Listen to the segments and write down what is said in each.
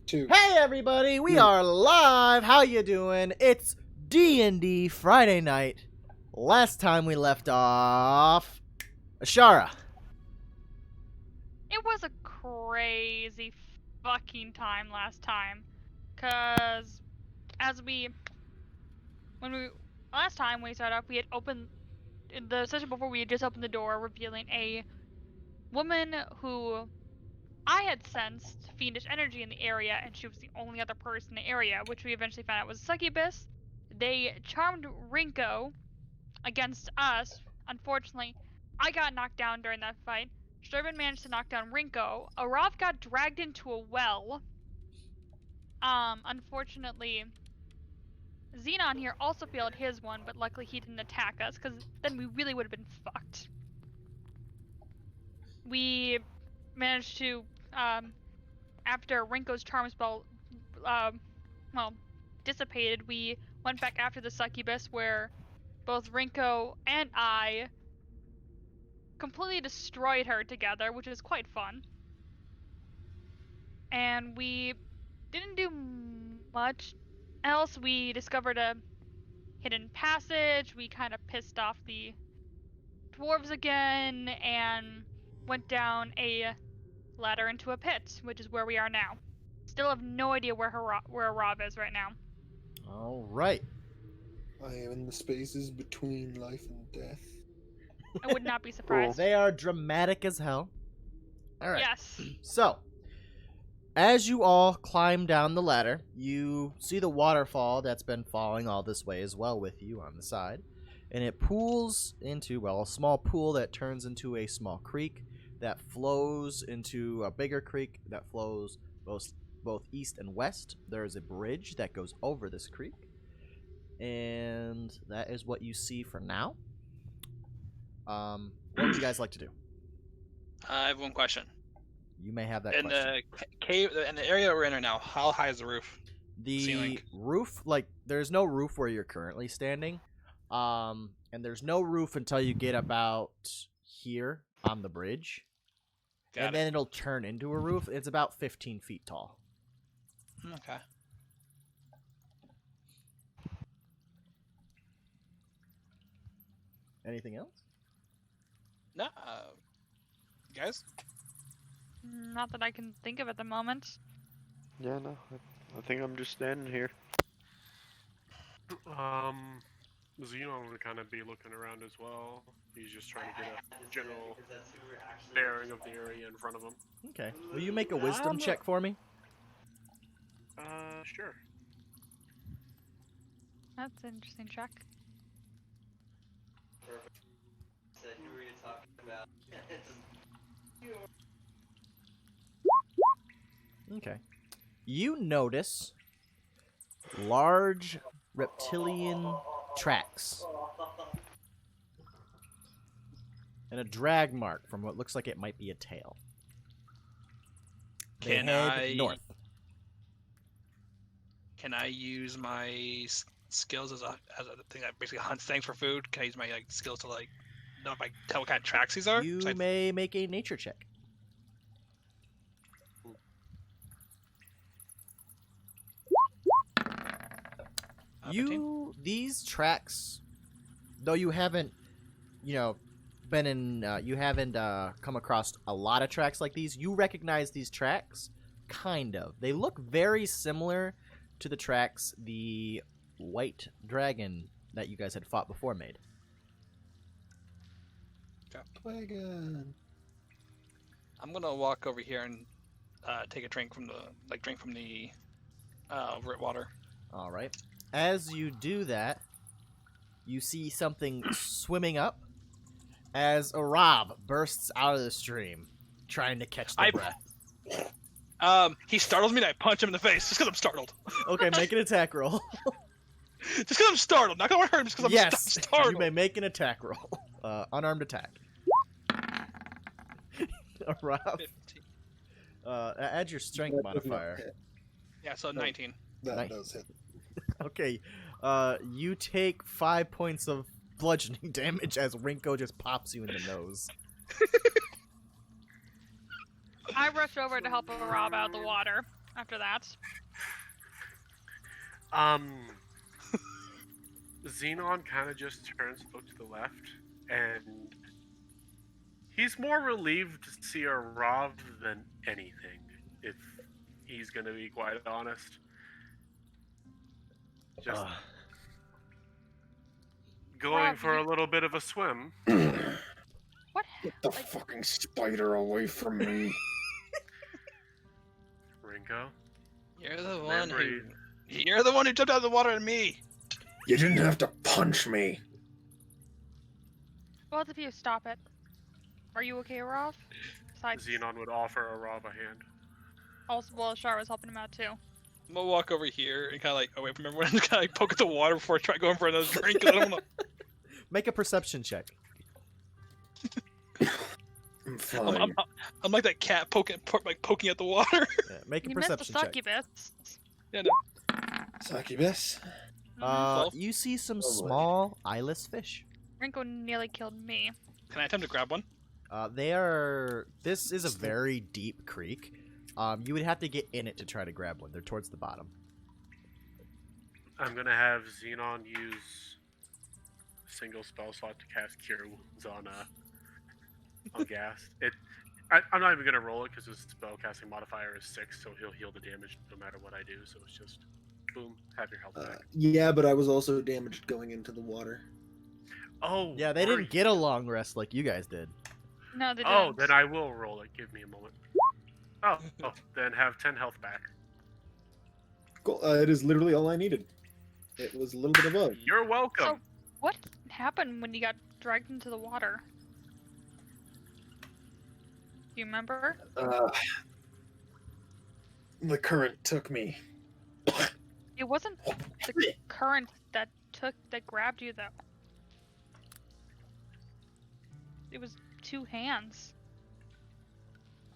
2. Hey everybody, we are live. How you doing? It's D&D Friday night. Last time we left off, Ashara. It was a crazy fucking time last time, cause last time we started off, we had opened in the session before. We had just opened the door, revealing a woman who I had sensed fiendish energy in the area, and she was the only other person in the area, which we eventually found out was a succubus. They charmed Rinko against us. Unfortunately, I got knocked down during that fight. Sherman managed to knock down Rinko. Arav got dragged into a well. Unfortunately, Xenon here also failed his one, but luckily he didn't attack us, because then we really would have been fucked. We managed to, after Rinko's charm spell, dissipated, we went back after the succubus, where both Rinko and I completely destroyed her together, which was quite fun. And we didn't do much else. We discovered a hidden passage. We kind of pissed off the dwarves again and went down a ladder into a pit, which is where we are now. Still have no idea where Arav is right now. All right. I am in the spaces between life and death. I would not be surprised. They are dramatic as hell. All right. Yes. So, as you all climb down the ladder, you see the waterfall that's been falling all this way as well with you on the side. And it pools into, well, a small pool that turns into a small creek that flows into a bigger creek that flows both east and west. There is a bridge that goes over this creek. And that is what you see for now. What would you guys like to do? I have one question. You may have that In question. the cave, in the area we're in right now, how high is the roof? The ceiling? roof, like, there's no roof where you're currently standing. And there's no roof until you get about here on the bridge. Got Then it'll turn into a roof. It's about 15 feet tall. Okay. Anything else? No, guys? Not that I can think of at the moment. Yeah, no, I think I'm just standing here. Xenon would kind of be looking around as well. He's just trying to get a general bearing of the area in front of him. Okay. Will you make a wisdom check for me? Sure. That's an interesting check. Okay. You notice large reptilian tracks and a drag mark from what looks like it might be a tail. They Can head I north. Can I use my skills as a thing that basically hunts things for food? Can I use my skills to know if I tell what kind of tracks these are? You So may make a nature check. These tracks, though you haven't, been in, you haven't come across a lot of tracks like these, you recognize these tracks, kind of. They look very similar to the tracks the white dragon that you guys had fought before made. Dragon. I'm gonna walk over here and take a drink from the root water. All right. As you do that, you see something swimming up as Arav bursts out of the stream, trying to catch the breath. He startles me and I punch him in the face just because I'm startled. Okay, make an attack roll. Just because I'm startled. Not gonna hurt him just because I'm startled. You may make an attack roll. Unarmed attack. Arav. 15. Add your strength modifier. Yeah, so 19. That does hit. Okay, you take 5 points of bludgeoning damage as Rinko just pops you in the nose. I rush over to help Arav out of the water. after that. Xenon kind of just turns to look to the left, and he's more relieved to see a Rav than anything, if he's gonna be quite honest. Just going Rav, for you- a little bit of a swim. What? Get the fucking spider away from me. Ringo, You're the one remember who. You're the one who jumped out of the water at me. You didn't have to punch me. Both of you, stop it. Are you okay, Rav? Besides, Xenon would offer a Rav a hand. also, well, Shar was helping him out too. I'm gonna walk over here and kind of like, oh wait, remember when I kind of like poke at the water before I try going for another drink? 'Cause I don't wanna... Make a perception check. I'm fine. I'm like that cat poking at the water. Yeah, make a You missed the perception check. succubus. Yeah, no. Succubus? You see some Oh, boy. small eyeless fish. Rinko nearly killed me. Can I attempt to grab one? They are. This is a very deep creek. You would have to get in it to try to grab one. They're towards the bottom. I'm gonna have Xenon use a single spell slot to cast Cure Wounds on gas. I'm not even gonna roll it because his spell casting modifier is 6, so he'll heal the damage no matter what I do. So it's just boom, have your health back. Yeah, but I was also damaged going into the water. Oh, Yeah, they were didn't get a long rest like you guys did. No, they didn't. Oh, then I will roll it. Give me a moment. Oh, then have 10 health back. Cool. It is literally all I needed. It was a little bit above. You're welcome. So, what happened when you got dragged into the water? Do you remember? The current took me. It wasn't the current that grabbed you, though. It was two hands.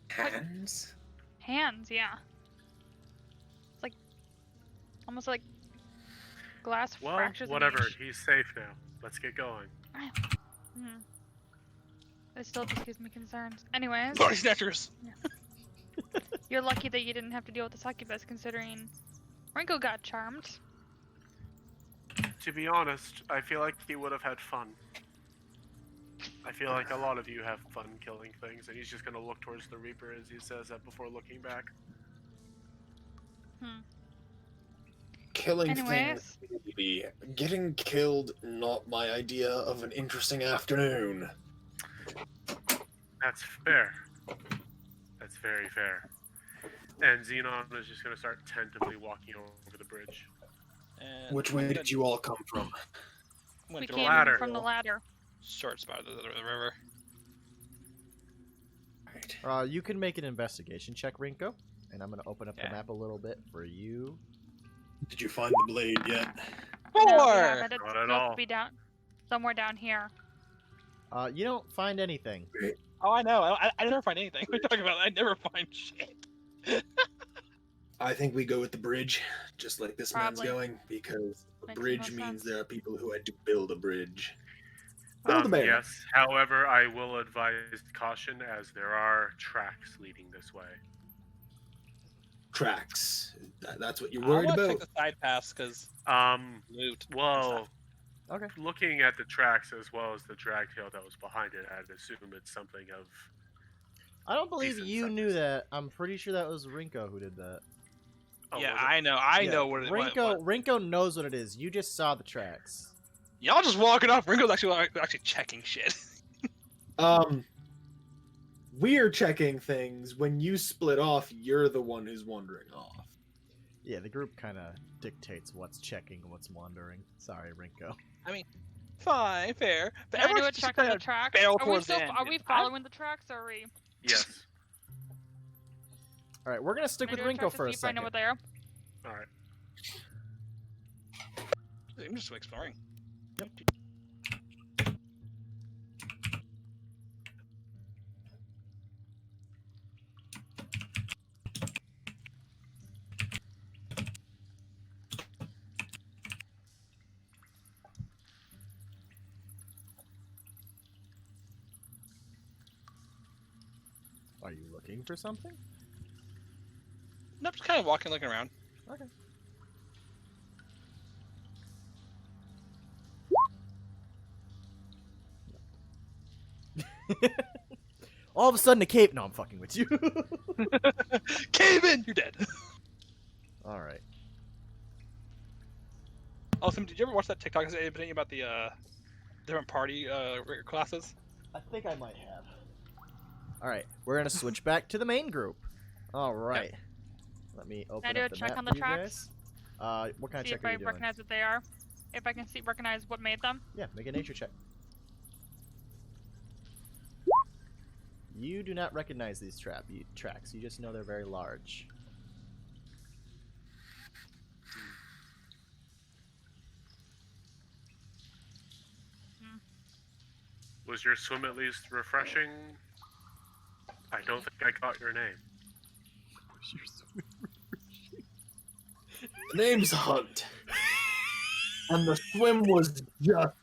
Hands? Hands, yeah. It's like almost like glass Well, fractures. in whatever. each. He's safe now. Let's get going. It still just gives me concerns. Anyways, Body snatchers. you're lucky that you didn't have to deal with the succubus, considering Rinko got charmed. To be honest, I feel like he would have had fun. I feel like a lot of you have fun killing things, and he's just gonna look towards the Reaper as he says that before looking back. Killing Anyways. things, maybe. Getting killed, not my idea of an interesting afternoon. That's fair. That's very fair. And Xenon is just gonna start tentatively walking over the bridge. And Which way did you all come from? We went to came ladder. from the ladder. short spot of the river. Right. You can make an investigation check, Rinko, and I'm gonna open up Yeah. the map a little bit for you. Did you find the blade yet? No, we Four! haven't. It's Not at supposed all. to be down somewhere down here. You don't find anything. Oh, I know. I never find anything. What are you talking about? I never find shit. I think we go with the bridge, just like this Probably. man's going, because a Makes bridge the most means sense. there are people who had to build a bridge. Build a bear. Yes, however, I will advise caution as there are tracks leading this way. Tracks. That's what you're I worried want to about? check the side paths because loot. and Well, Okay. looking at the tracks as well as the drag tail that was behind it, I'd assume it's something of. I don't believe Decent you size. knew that. I'm pretty sure that was Rinko who did that. Oh, Yeah, was it? I know. I Yeah, know what it Rinko, Rinko knows what it is. You just saw the tracks. Y'all just walking off. Ringo's actually checking shit. We're checking things. When you split off, you're the one who's wandering off. Yeah, the group kind of dictates what's checking and what's wandering. Sorry, Rinko. Fine, fair. But Can I do a everyone's just check on the kinda tracks? barrel Are we, towards still, the end. are we following the tracks, or are we? Yes. All right, we're gonna stick Can with I do a check Rinko to for a see if I know second. what they are? All right. I'm just exploring. Are you looking for something? No, just kind of walking, looking around. Okay. All of a sudden, a cave. No, I'm fucking with you. Cave in! You're dead. All right. Also, did you ever watch that TikTok about the different party classes? I think I might have. All right, we're gonna switch back to the main group. All right. Let me open Can I do up a the check map on the for you tracks? guys. What kind of See check if are I you doing? recognize what they are. If I can recognize what made them. Yeah, make a nature check. You do not recognize these tracks. You just know they're very large. Was your swim at least refreshing? I don't think I caught your name. The name's Hunt. And the swim was just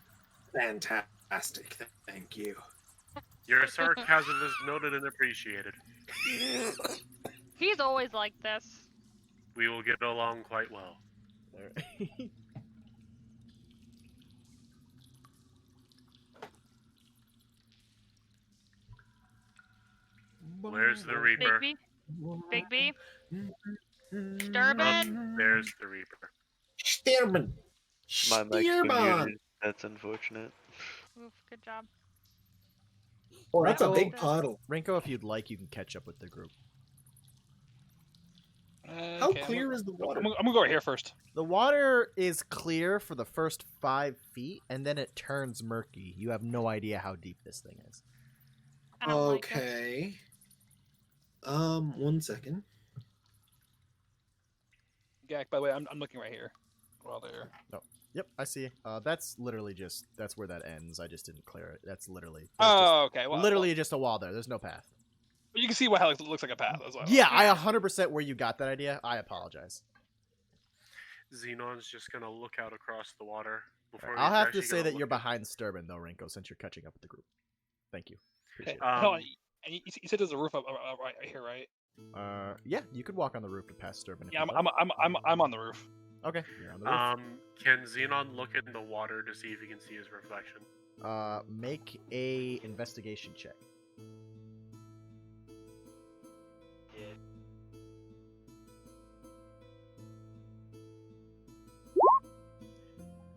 fantastic. Thank you. Your sarcasm is noted and appreciated. He's always like this. We will get along quite well. All right. Where's the Reaper? Bigby? Sturban? There's the Reaper. Stearman. My mic's been Stearman. muted. That's unfortunate. Oof, good job. Oh, that's a Rinko. big puddle. Rinko, if you'd like, you can catch up with the group. How clear is the water? I'm gonna go right here first. The water is clear for the first 5 feet, and then it turns murky. You have no idea how deep this thing is. I don't like it. Okay. 1 second. Gak, by the way, I'm looking right here. While there. Yep, I see. That's literally that's where that ends. I just didn't clear it. That's literally. Oh, okay. Well, literally just a wall there. There's no path. you can see what it looks like a path. That's why. Yeah, I 100% where you got that idea. I apologize. Xenon's just gonna look out across the water. Before I'll he's have to actually say gonna that you're look at- behind Sturban though, Rinko, since you're catching up with the group. Thank you. Okay. Appreciate Um, No, and you said there's a roof up right here, right? it. Yeah, you could walk on the roof to pass Sturban. if Yeah, you'd I'm like. on the roof. Okay, you're on the roof. Can Xenon look in the water to see if he can see his reflection? Make a investigation check.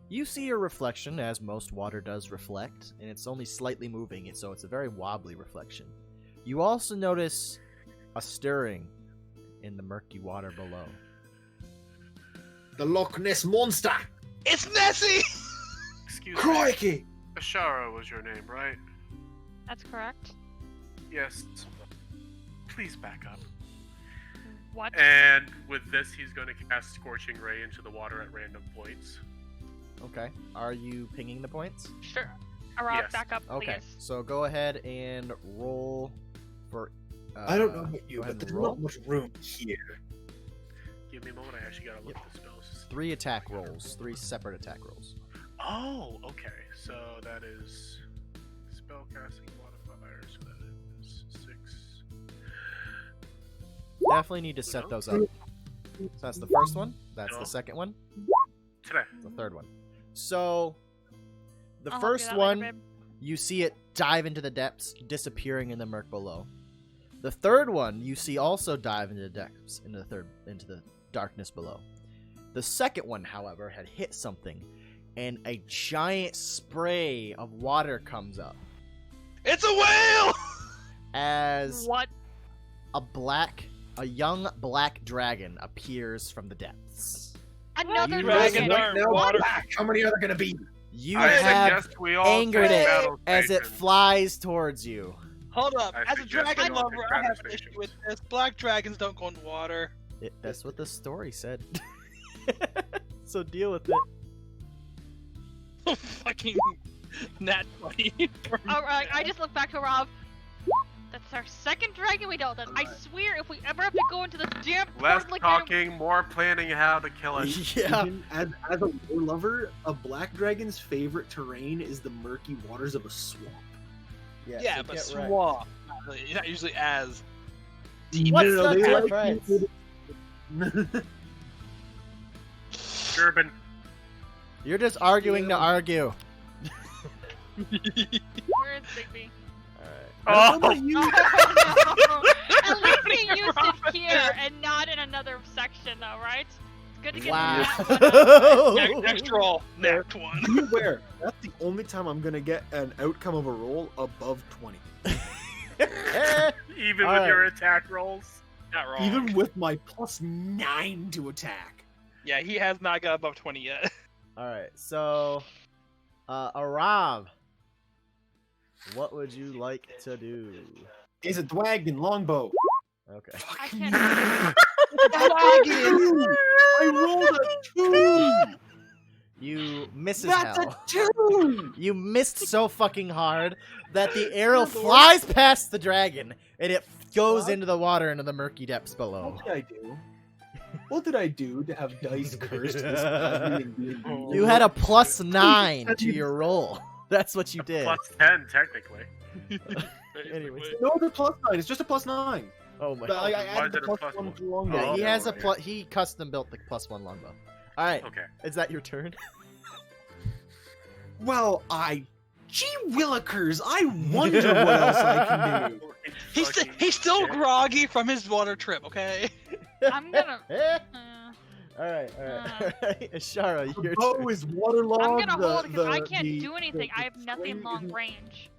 You see your reflection, as most water does reflect, and it's only slightly moving, so it's a very wobbly reflection. You also notice a stirring in the murky water below. The Loch Ness Monster! It's Nessie. Excuse me. Crikey! Ashara was your name, right? That's correct. Yes. Please back up. What? And with this, he's going to cast Scorching Ray into the water at random points. Okay. Are you pinging the points? Sure. Rob, Yes. back up, please. Okay. So go ahead and roll for. I don't know about you, go ahead but and there's roll. not much room here. Give me a moment, I actually gotta look at the spells. 3 attack rolls. 3 separate attack rolls. Oh, okay. So that is spellcasting modifier, so that is 6. Definitely need to set those up. So that's the first one. That's No. the second one. Today. The third one. So the I'll help you first out later, one, babe. you see it dive into the depths, disappearing in the murk below. The third one, you see also dive into the depths, into the darkness below. The second one, however, had hit something, and a giant spray of water comes up It's a whale. as What? a young black dragon appears from the depths. Another You dragon. dragon. Right now, Water. back. How many are there gonna be? You I have suggest we all angered take it battle as it stations. flies towards you. Hold up. I As a suggest we dragon all lover, take I have battle an issue stations. with this. Black dragons don't go in water. That's what the story said. So deal with it. Fucking nat 20. Alright, I just look back to Rob. That's our second dragon we dealt with. I swear, if we ever have to go into this damn Less portal again, talking, more planning how to kill it. Yeah. Even as a lore lover, a black dragon's favorite terrain is the murky waters of a swamp. Yeah, so but get right. swamp. Not usually as. What's No, the they like difference? Gerben. You're just arguing to argue. Where is Bigby? Oh, Oh, no. At least he used it here and not in another section, though, right? It's good to get Wow. Next roll, next one. Be aware, that's the only time I'm gonna get an outcome of a roll above 20. even All with right. your attack rolls. Not wrong. Even with my +9 to attack. Yeah, he has not got above 20 yet. All right, so Arav, what would you like to do? Is a dragon longbow. Okay. I can't. I rolled a 2! You miss as That's hell. a 2! You missed so fucking hard that the arrow flies past the dragon and it goes into the water into the murky depths below. What did I do? What did I do to have dice cursed this badly and being You had a +9 to your roll. That's what you did. Plus 10, technically. Anyways. No, they're +9. It's just a +9. Oh my But I god. added the Why is it a +1 +1? to longbow. Yeah, he Oh, has a okay. he custom built the +1 longbow. All right, Okay. is that your turn? Well, gee willikers, I wonder what else I can do. He's still groggy from his water trip, okay? I'm gonna. All right. Ashara, The your bow turn. is waterlogged. I'm gonna hold because I the- can't the- do anything. the I have nothing swing long isn't- range.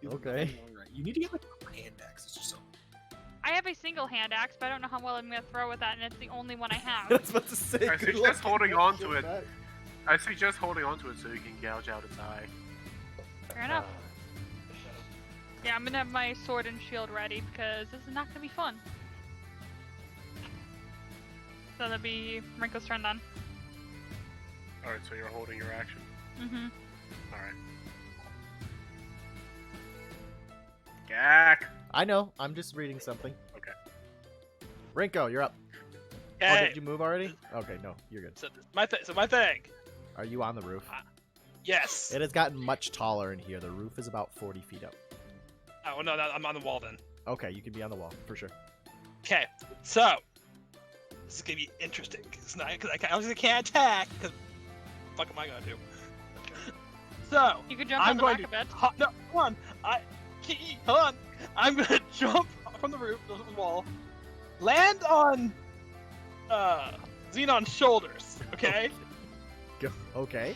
isn't Okay. long range. You need to get like a hand axe or something. I have a single hand axe, but I don't know how well I'm gonna throw with that, and it's the only one I I have. was about to say. I good suggest luck holding getting on that to shit it. back. I suggest holding onto it so you can gouge out its eye. Fair enough. Yeah, I'm gonna have my sword and shield ready because this is not gonna be fun. So that'll be Rinko's turn then. Alright, so you're holding your action. Mm-hmm. Alright. Gak! I know. I'm just reading something. Okay. Rinko, you're up. Oh, Hey, did you move already? Okay, no, you're good. so my thing. Are you on the roof? Yes. It has gotten much taller in here. The roof is about 40 feet up. Oh no, I'm on the wall then. Okay, you can be on the wall for sure. Okay, so this is gonna be interesting. It's not because I obviously can't attack. Because fuck am I gonna do? So You can jump I'm on the going back to. of it. No, hold on. Hold on. I'm gonna jump from the roof, the wall, land on Xenon's shoulders. Okay. Go. Okay.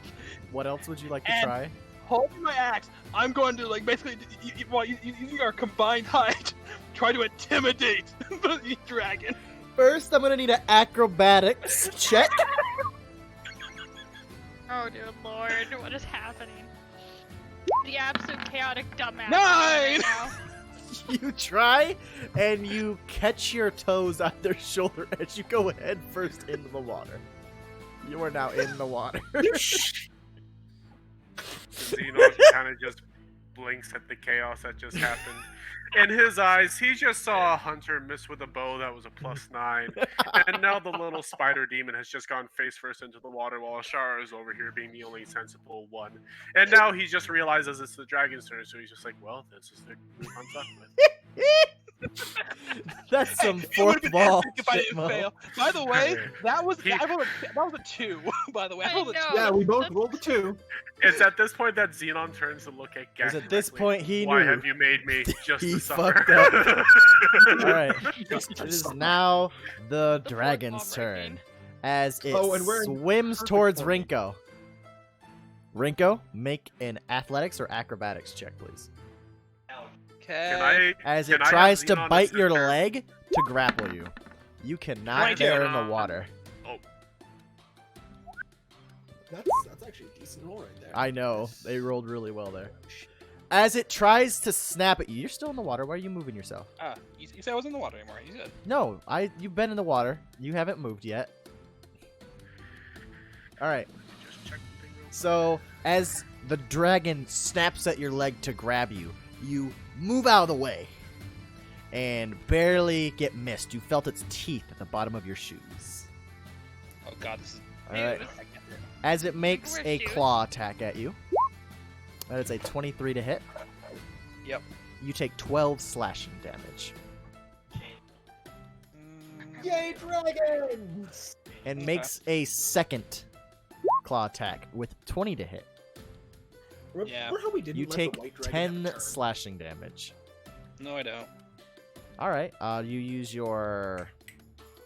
What else would you like to And- try? Holding my axe, I'm going to like basically, using our combined height, try to intimidate the dragon. First, I'm gonna need an acrobatics check. Oh dear lord, what is happening? The absolute chaotic dumbass. 9! right now. You try, and you catch your toes on their shoulder as you go head first into the water. You are now in the water. Xenon kind of just blinks at the chaos that just happened. In his eyes, he just saw a hunter miss with a bow that was a +9, and now the little spider demon has just gone face first into the water while Ashara is over here being the only sensible one. And now he just realizes it's the dragon's turn, so he's just like, well, this is the group I'm stuck with. That's some It would've fourth been ball epic if I shit, didn't Mo. fail. By the way, that was He- that was a 2. By the way, I rolled a know. two. Yeah, we both That's- rolled a 2. It's at this point that Xenon turns to look at Gak. Because at this directly. point, he Why knew. have you made me just He to suffer? fucked up. Alright, it is now the The dragon's fourth ball breaking. turn. As it Oh, and we're in swims perfect towards order. Rinko. Rinko, make an athletics or acrobatics check, please. Can Okay. I? As Can it I have tries to Xenon bite your assist her? leg to grapple you. You cannot Right tear here. in the water. That's actually a decent roll right there. I know. They rolled really well there. As it tries to snap at you, you're still in the water. Why are you moving yourself? You said I wasn't in the water anymore. You said. No, you've been in the water. You haven't moved yet. Alright. Just check the thing real quick. So, as the dragon snaps at your leg to grab you, you move out of the way and barely get missed. You felt its teeth at the bottom of your shoes. Oh god, this is. Alright. As it makes wear a shoes. claw attack at you. That is a 23 to hit. Yep. You take 12 slashing damage. Yay, dragons! and Okay. makes a second claw attack with 20 to hit. Remember Yeah. how we didn't You let take the white dragon have 10 a turn? slashing damage. No, I don't. All right. You use your.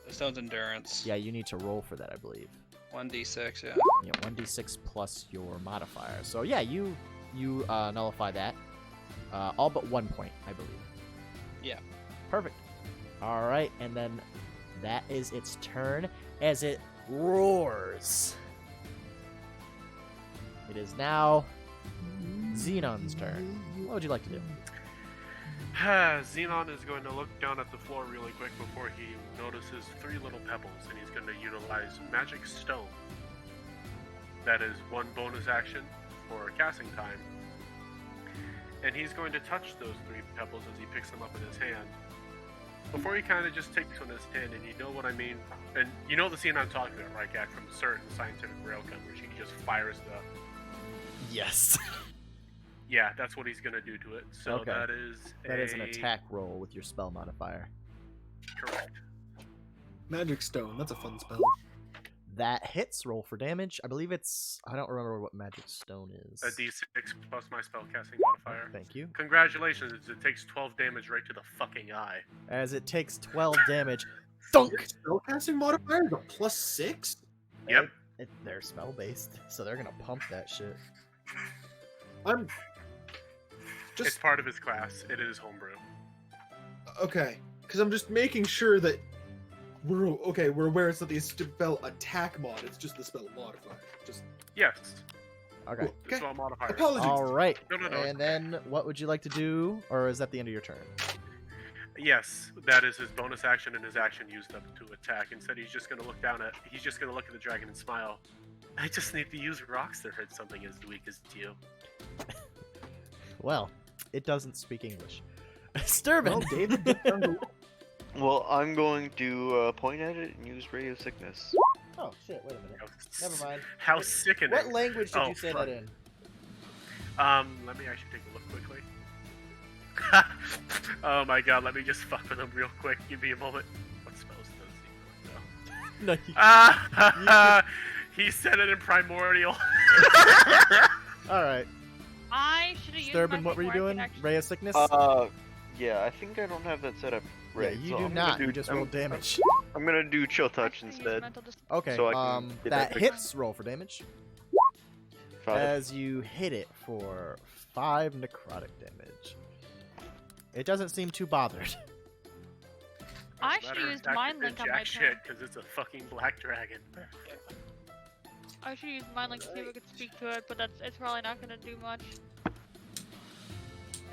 The stone's endurance. Yeah, you need to roll for that, I believe. 1d6, yeah. Yeah, 1d6 plus your modifier. So yeah, you nullify that. All but 1 point, I believe. Yeah. Perfect. All right, and then that is its turn as it roars. It is now Xenon's turn. What would you like to do? Xenon is going to look down at the floor really quick before he notices 3 little pebbles, and he's going to utilize Magic Stone. That is 1 bonus action for casting time. And he's going to touch those 3 pebbles as he picks them up in his hand. Before he kind of just takes one in his hand, and you know what I mean? And you know the scene I'm talking about, right, Gak, from certain scientific railgun where she just fires the... Yes. Yeah, that's what he's going to do to it. So Okay. That is an attack roll with your spell modifier. Correct. Magic Stone, that's a fun spell. That hits. Roll for damage. I believe it's. I don't remember what Magic Stone is. A d6 plus my spellcasting modifier. Thank you. Congratulations, it takes 12 damage right to the fucking eye. As it takes 12 damage. Thunk! Your spellcasting modifier is a +6? Yep. They're spell based, so they're gonna pump that shit. I'm It's just part of his class. It is homebrew. okay, because I'm just making sure that we're okay. We're aware it's not the spell attack mod. It's just the spell modifier. Just Yes. Okay. cool. The Okay. spell modifier. Apologies. All right. No. And then, what would you like to do, or is that the end of your turn? Yes, that is his bonus action and his action used up to attack. Instead, he's just gonna look at the dragon and smile. I just need to use rocks to hurt something as weak as you. Well, it doesn't speak English. Sturban. Well, David just found a- Well, I'm going to point at it and use Ray of Sickness. Oh shit! Wait a minute. Never mind. How sickening. What language did Oh, you say fuck. that in? Let me actually take a look quickly. Oh my god, let me just fuck with him real quick. Give me a moment. What spells does he know? No. You... He said it in Primordial. All right. I should have used Sturban, my what were you thing where I doing? could actually- Ray of Sickness? Yeah, I think I don't have that set up right. yeah, you so do I'm not. Gonna You just roll damage. I'm gonna do Chill I Touch should've used instead. mental dis- Okay. So I can get that that hits. Roll for damage. 5. As you hit it for 5 necrotic damage. It doesn't seem too bothered. I Matter should have of used fact, Mind it did Link on jack my shit turn. because it's a fucking black dragon. I should use Mind Link to see if I could speak to it, but it's probably not gonna do much.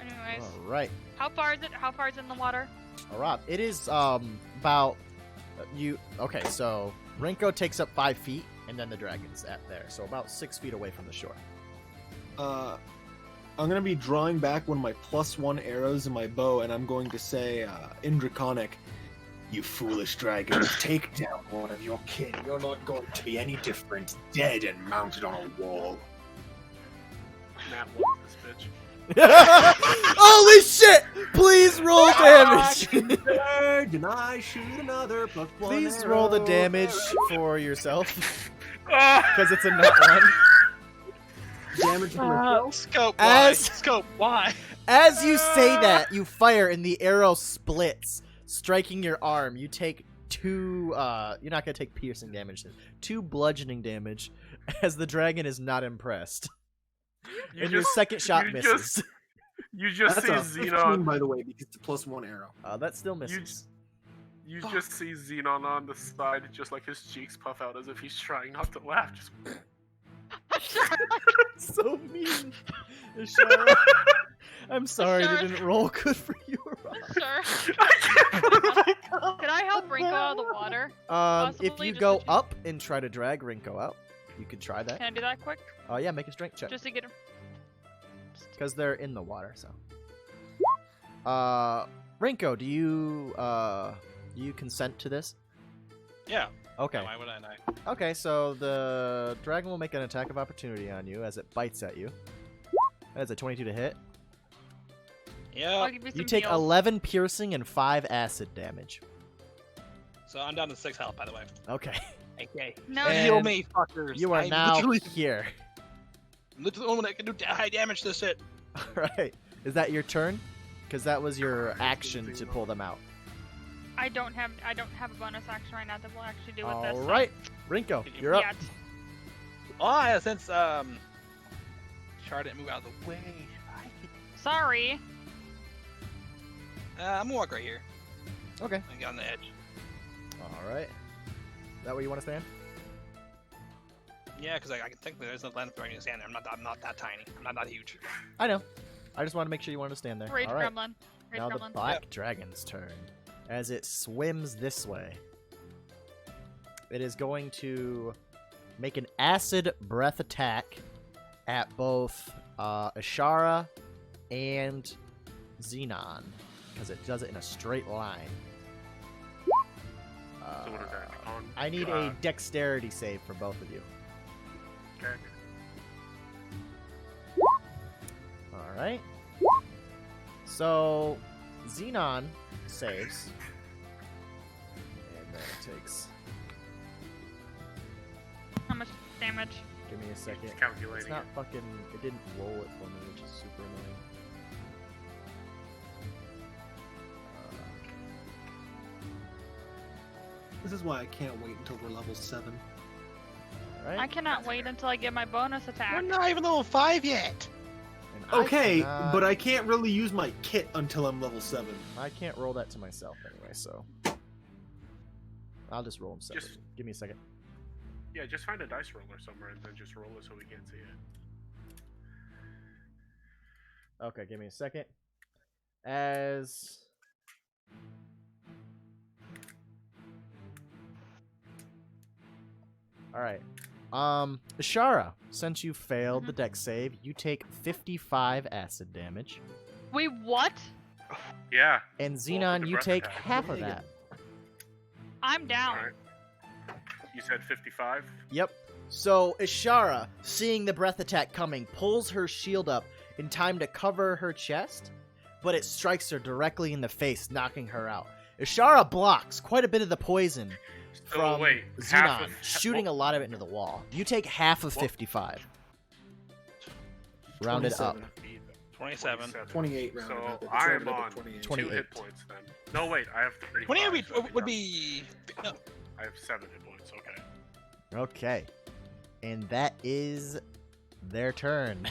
Anyways, All right. how far is it? How far is it in the water? Rob, it is about you. Okay, so Rinko takes up 5 feet, and then the dragon's at there, so about 6 feet away from the shore. I'm gonna be drawing back one of my +1 arrows in my bow, and I'm going to say, in Draconic, "You foolish dragon, take down one of your kin. You're not going to be any different, dead and mounted on a wall." Matt wants this bitch. Holy shit! Please roll damage. Third, and I shoot another +1 Please arrow. roll the damage for yourself, Ah! because it's a nut one. Damage to myself. Scope, why? As- Scope, why? As you say that, you fire, and the arrow splits, striking your arm. You take 2. You're not gonna take piercing damage. 2 bludgeoning damage, as the dragon is not impressed. You And your just- second shot you misses. just- You just That's see a 15, Xenon. by the way, because it's a +1 arrow. That still misses. You just see Xenon on the side, just like his cheeks puff out as if he's trying not to laugh. Just So mean. Ishara. I'm sorry Ishara. they didn't roll good for you. Rob. Sure. I can't believe I Can I help Rinko out of the water? If Possibly you just go to choose- up and try to drag Rinko out, you could try that. Can I do that quick? Yeah, make a strength check. Just to get him. Because they're in the water, so. Rinko, do you consent to this? Yeah. Okay. Why would I not? Okay, so the dragon will make an attack of opportunity on you as it bites at you. That's a 22 to hit. I'll Yeah. give you You some take heals. 11 piercing and 5 acid damage. So I'm down to 6 health, by the way. Okay. Okay. No, And Heal me, fuckers. You are I'm now literally here. the only one that can do high damage to this shit. Alright. Is that your turn? Because that was your action to pull them out. I don't have a bonus action right now that will actually do with this. so- Alright. Rinko, you're up. Yet. Oh, yeah, since Char didn't move out of the way. Sorry. I'm gonna walk right here. Okay. And get on the edge. Alright. Is that where you want to stand? Yeah, because I can think there's no land for me to stand there. I'm not that tiny. I'm not that huge. I know. I just want to make sure you want to stand there. Rage Alright. Gremlin. Rage Now the Gremlin. black dragon's turn. As it swims this way, it is going to make an acid breath attack at both Ashara and Xenon, because it does it in a straight line. So what is that? I need a dexterity save for both of you. Okay. Alright. So, Xenon saves. And then it takes... How much damage? Give me a second. It's calculating. It's not fucking... It didn't roll it for me, which is super annoying. This is why I can't wait until we're level 7. Alright. I cannot wait until I get my bonus attack. We're not even level 5 yet. And I Okay, cannot- but I can't really use my kit until I'm level 7. I can't roll that to myself anyway, so... I'll just roll them separately. Just- Give me a second. Yeah, just find a dice roller somewhere and then just roll it so we can't see it. Okay, give me a second. As... Alright. Ashara, since you failed the dex save, you take 55 acid damage. Wait, what? Yeah. And with Xenon, the you breath take attack. half of that. I'm down. Alright. You said 55? Yep. So, Ashara, seeing the breath attack coming, pulls her shield up in time to cover her chest, but it strikes her directly in the face, knocking her out. Ashara blocks quite a bit of the poison from wait, half Xenon, of- shooting a lot of it into the wall. You take half of What? 55. Rounded up. 27. 28 rounded So up. It's I'm rounded up to on 28. 20. 2 hit points then. No, wait, I have 35. 28 so would be... No. I have 7 hit points, okay. Okay. And that is their turn.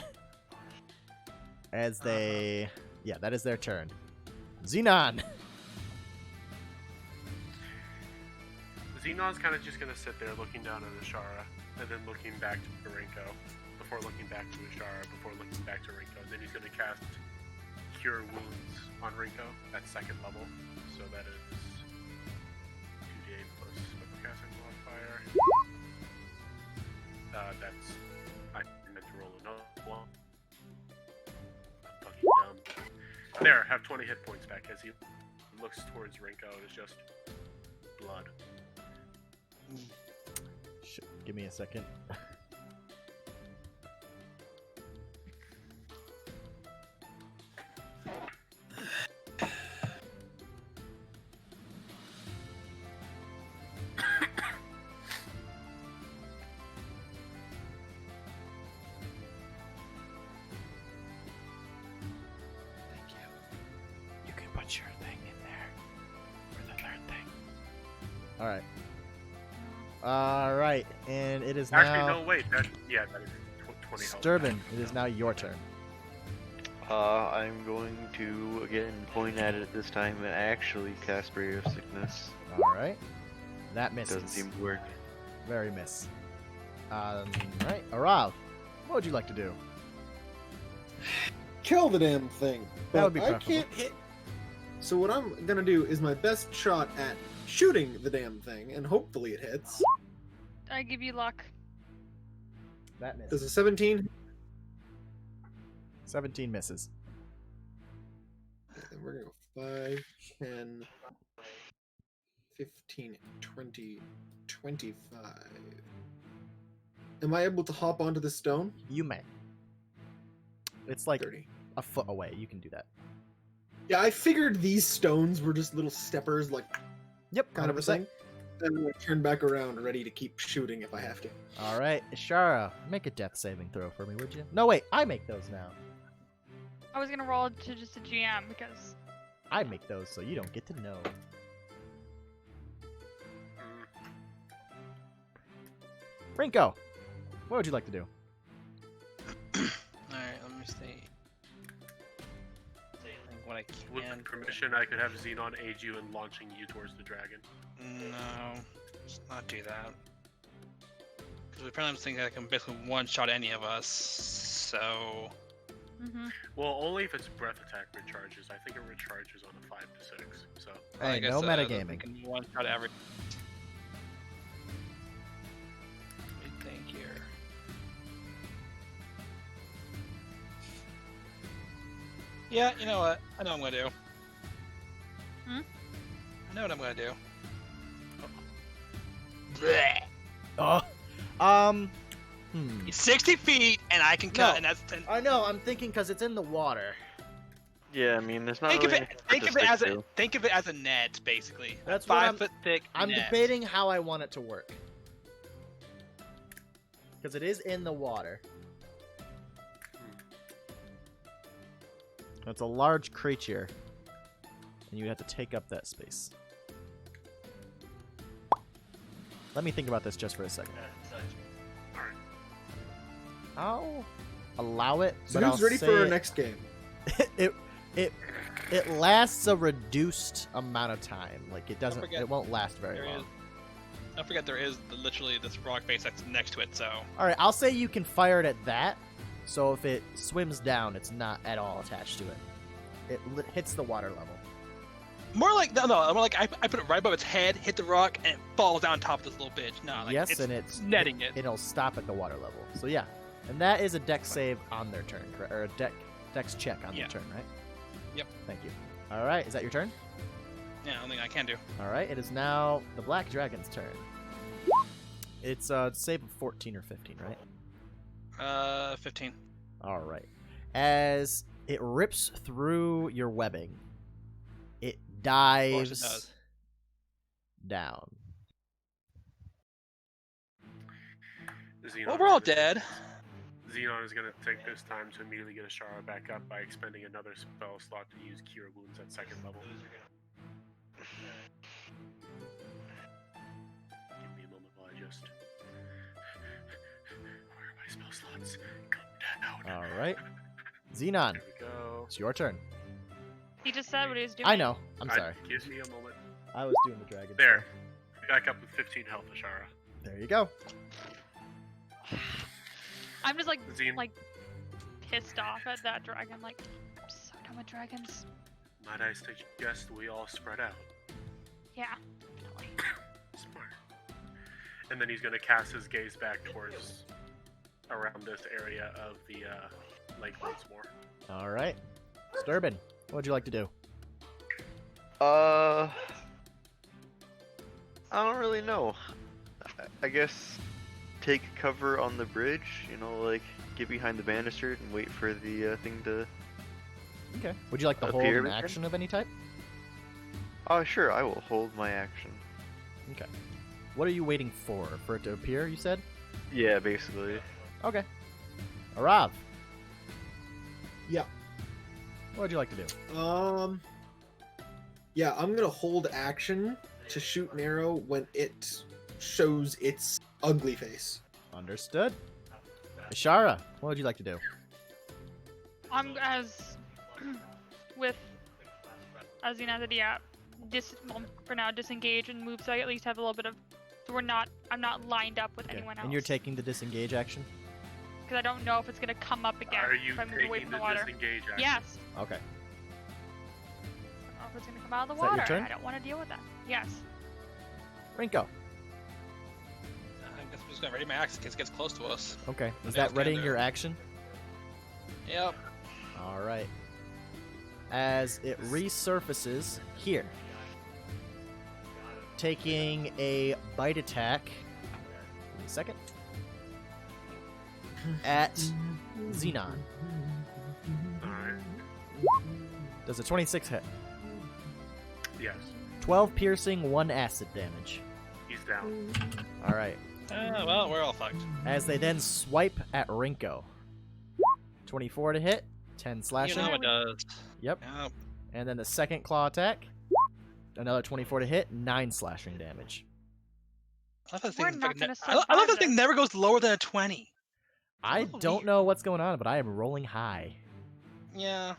As they... Yeah, that is their turn. Xenon! Xenon's kind of just going to sit there looking down at Ashara, and then looking back to Rinko, before looking back to Ashara, before looking back to Rinko. And then he's going to cast Cure Wounds on Rinko at 2nd level. So that is 2d8 plus Spellcasting Modifier. That's... I meant to roll another one. Fucking dumb. There, have 20 hit points back as he looks towards Rinko. It's just blood. Give me a second. Thank you. You can put your thing in there for the third thing. Alright. Alright, and it is Actually, now... no, wait. That is 20 health. Sturban, it is now your turn. I'm going to again point at it this time and actually cast Ray of Sickness. Alright. That Doesn't misses. seem to work. Very miss. Right, Arav, what would you like to do? Kill the damn thing. That would But be I preferable. can't hit. So what I'm gonna do is my best shot at shooting the damn thing, and hopefully it hits. I give you luck. That misses. Does a 17? 17 misses. Then we're gonna go 5, 10, 15, 20, 25. Am I able to hop onto the stone? You may. It's like 30. a foot away. You can do that. Yeah, I figured these stones were just little steppers, like Yep, kind of a 100%. thing. And then I turn back around, ready to keep shooting if I have to. All right, Ishara, make a death saving throw for me, would you? No, wait, I make those now. I was gonna roll to just a GM because I make those, so you don't get to know. Rinko, what would you like to do? Alright, let me see. Think what I With can. permission, I could have Xenon aid you in launching you towards the dragon. No, let's not do that. Because apparently I'm thinking I can basically one-shot any of us, so... Well, only if its breath attack recharges. I think it recharges on a 5 to 6. So Hey, I guess, no we metagaming. can one-shot every... What do you think here? Yeah, you know what? I know what I'm gonna do. Hmm? I know what I'm gonna do. Oh, It's 60 feet, and I can cut, No. and that's 10. I know. I'm thinking because it's in the water. Yeah, I mean, there's not Think of really it. anything Think to of it stick as a. to. Think of it as a net, basically. That's a what 5 I'm- foot thick. I'm net. debating how I want it to work. Because it is in the water. It's a large creature. And you have to take up that space. Let me think about this just for a second. I'll allow it, So but who's I'll ready say for our it- next game? it lasts a reduced amount of time. Like it doesn't. forget, It won't last very There long. is. Don't forget there is literally this rock face that's next to it. So All right, I'll say you can fire it at that. So if it swims down, it's not at all attached to it. It hits the water level. more like no, more like I put it right above its head, hit the rock, and it falls down top of this little bitch. No, like, Yes, it's and it's netting it. It'll stop at the water level. So yeah, and that is a dex save on their turn, correct? Or a dex check on Yeah. their turn, right? Yep. Thank you. All right, is that your turn? Yeah, I don't think I can do. All right, it is now the black dragon's turn. It's a save of 14 or 15, right? 15. All right. As it rips through your webbing, it dives does. down. Xenon Well, we're all is gonna- dead. Xenon is going to take this time to immediately get Ashara back up by expending another spell slot to use Cure Wounds at 2nd level. Give me a moment while I just... Where are my spell slots? Come down. All right. Xenon, There we go. it's your turn. he just said what he was doing. I know. I'm sorry. Gives me a moment. I was doing the dragon. There. Back up with 15 health, Ashara. There you go. I'm just like Xen, pissed off at that dragon. Like, I'm so done with dragons. might I suggest we all spread out? Yeah, definitely. Smart. And then he's going to cast his gaze back towards around this area of the lake once more. All right. Sturbin, what would you like to do? I don't really know. I guess take cover on the bridge, you know, like get behind the banister and wait for the thing to... Okay. Would you like to hold Appear an again? action of any type? Oh, sure, I will hold my action. Okay. What are you waiting for? For it to appear, you said? Yeah, basically. Okay. Arav, Yeah. what would you like to do? Yeah, I'm gonna hold action to shoot an arrow when it shows its ugly face. Understood. Ishara, what would you like to do? I'm as with as you know that well, for now disengage and move so I at least have a little bit of so I'm not lined up with Okay. anyone else. And you're taking the disengage action? because I don't know if it's gonna come up again Are you if I move away taking from the the water. disengage action? Yes. Okay. I don't know if it's gonna come out of the Is that your water. turn? I don't want to deal with that. Yes. Rinko. I guess I'm just gonna ready my axe in case it gets close to us. Okay. Is What that else can I readying do? your action? Yep. All right. As it resurfaces here, taking a bite attack. Give me a second. At Xenon. Alright. Does a 26 hit? Yes. 12 piercing, 1 acid damage. He's down. All right. Well, we're all fucked. As they then swipe at Rinko. 24 to hit, 10 You slashing. know it does. Yep. Yep. And then the second claw attack. Another 24 to hit, 9 slashing damage. I love, We're thing not gonna I love this survive thing this. never goes lower than a 20. I Oh, don't weird. know what's going on, but I am rolling high. Yeah.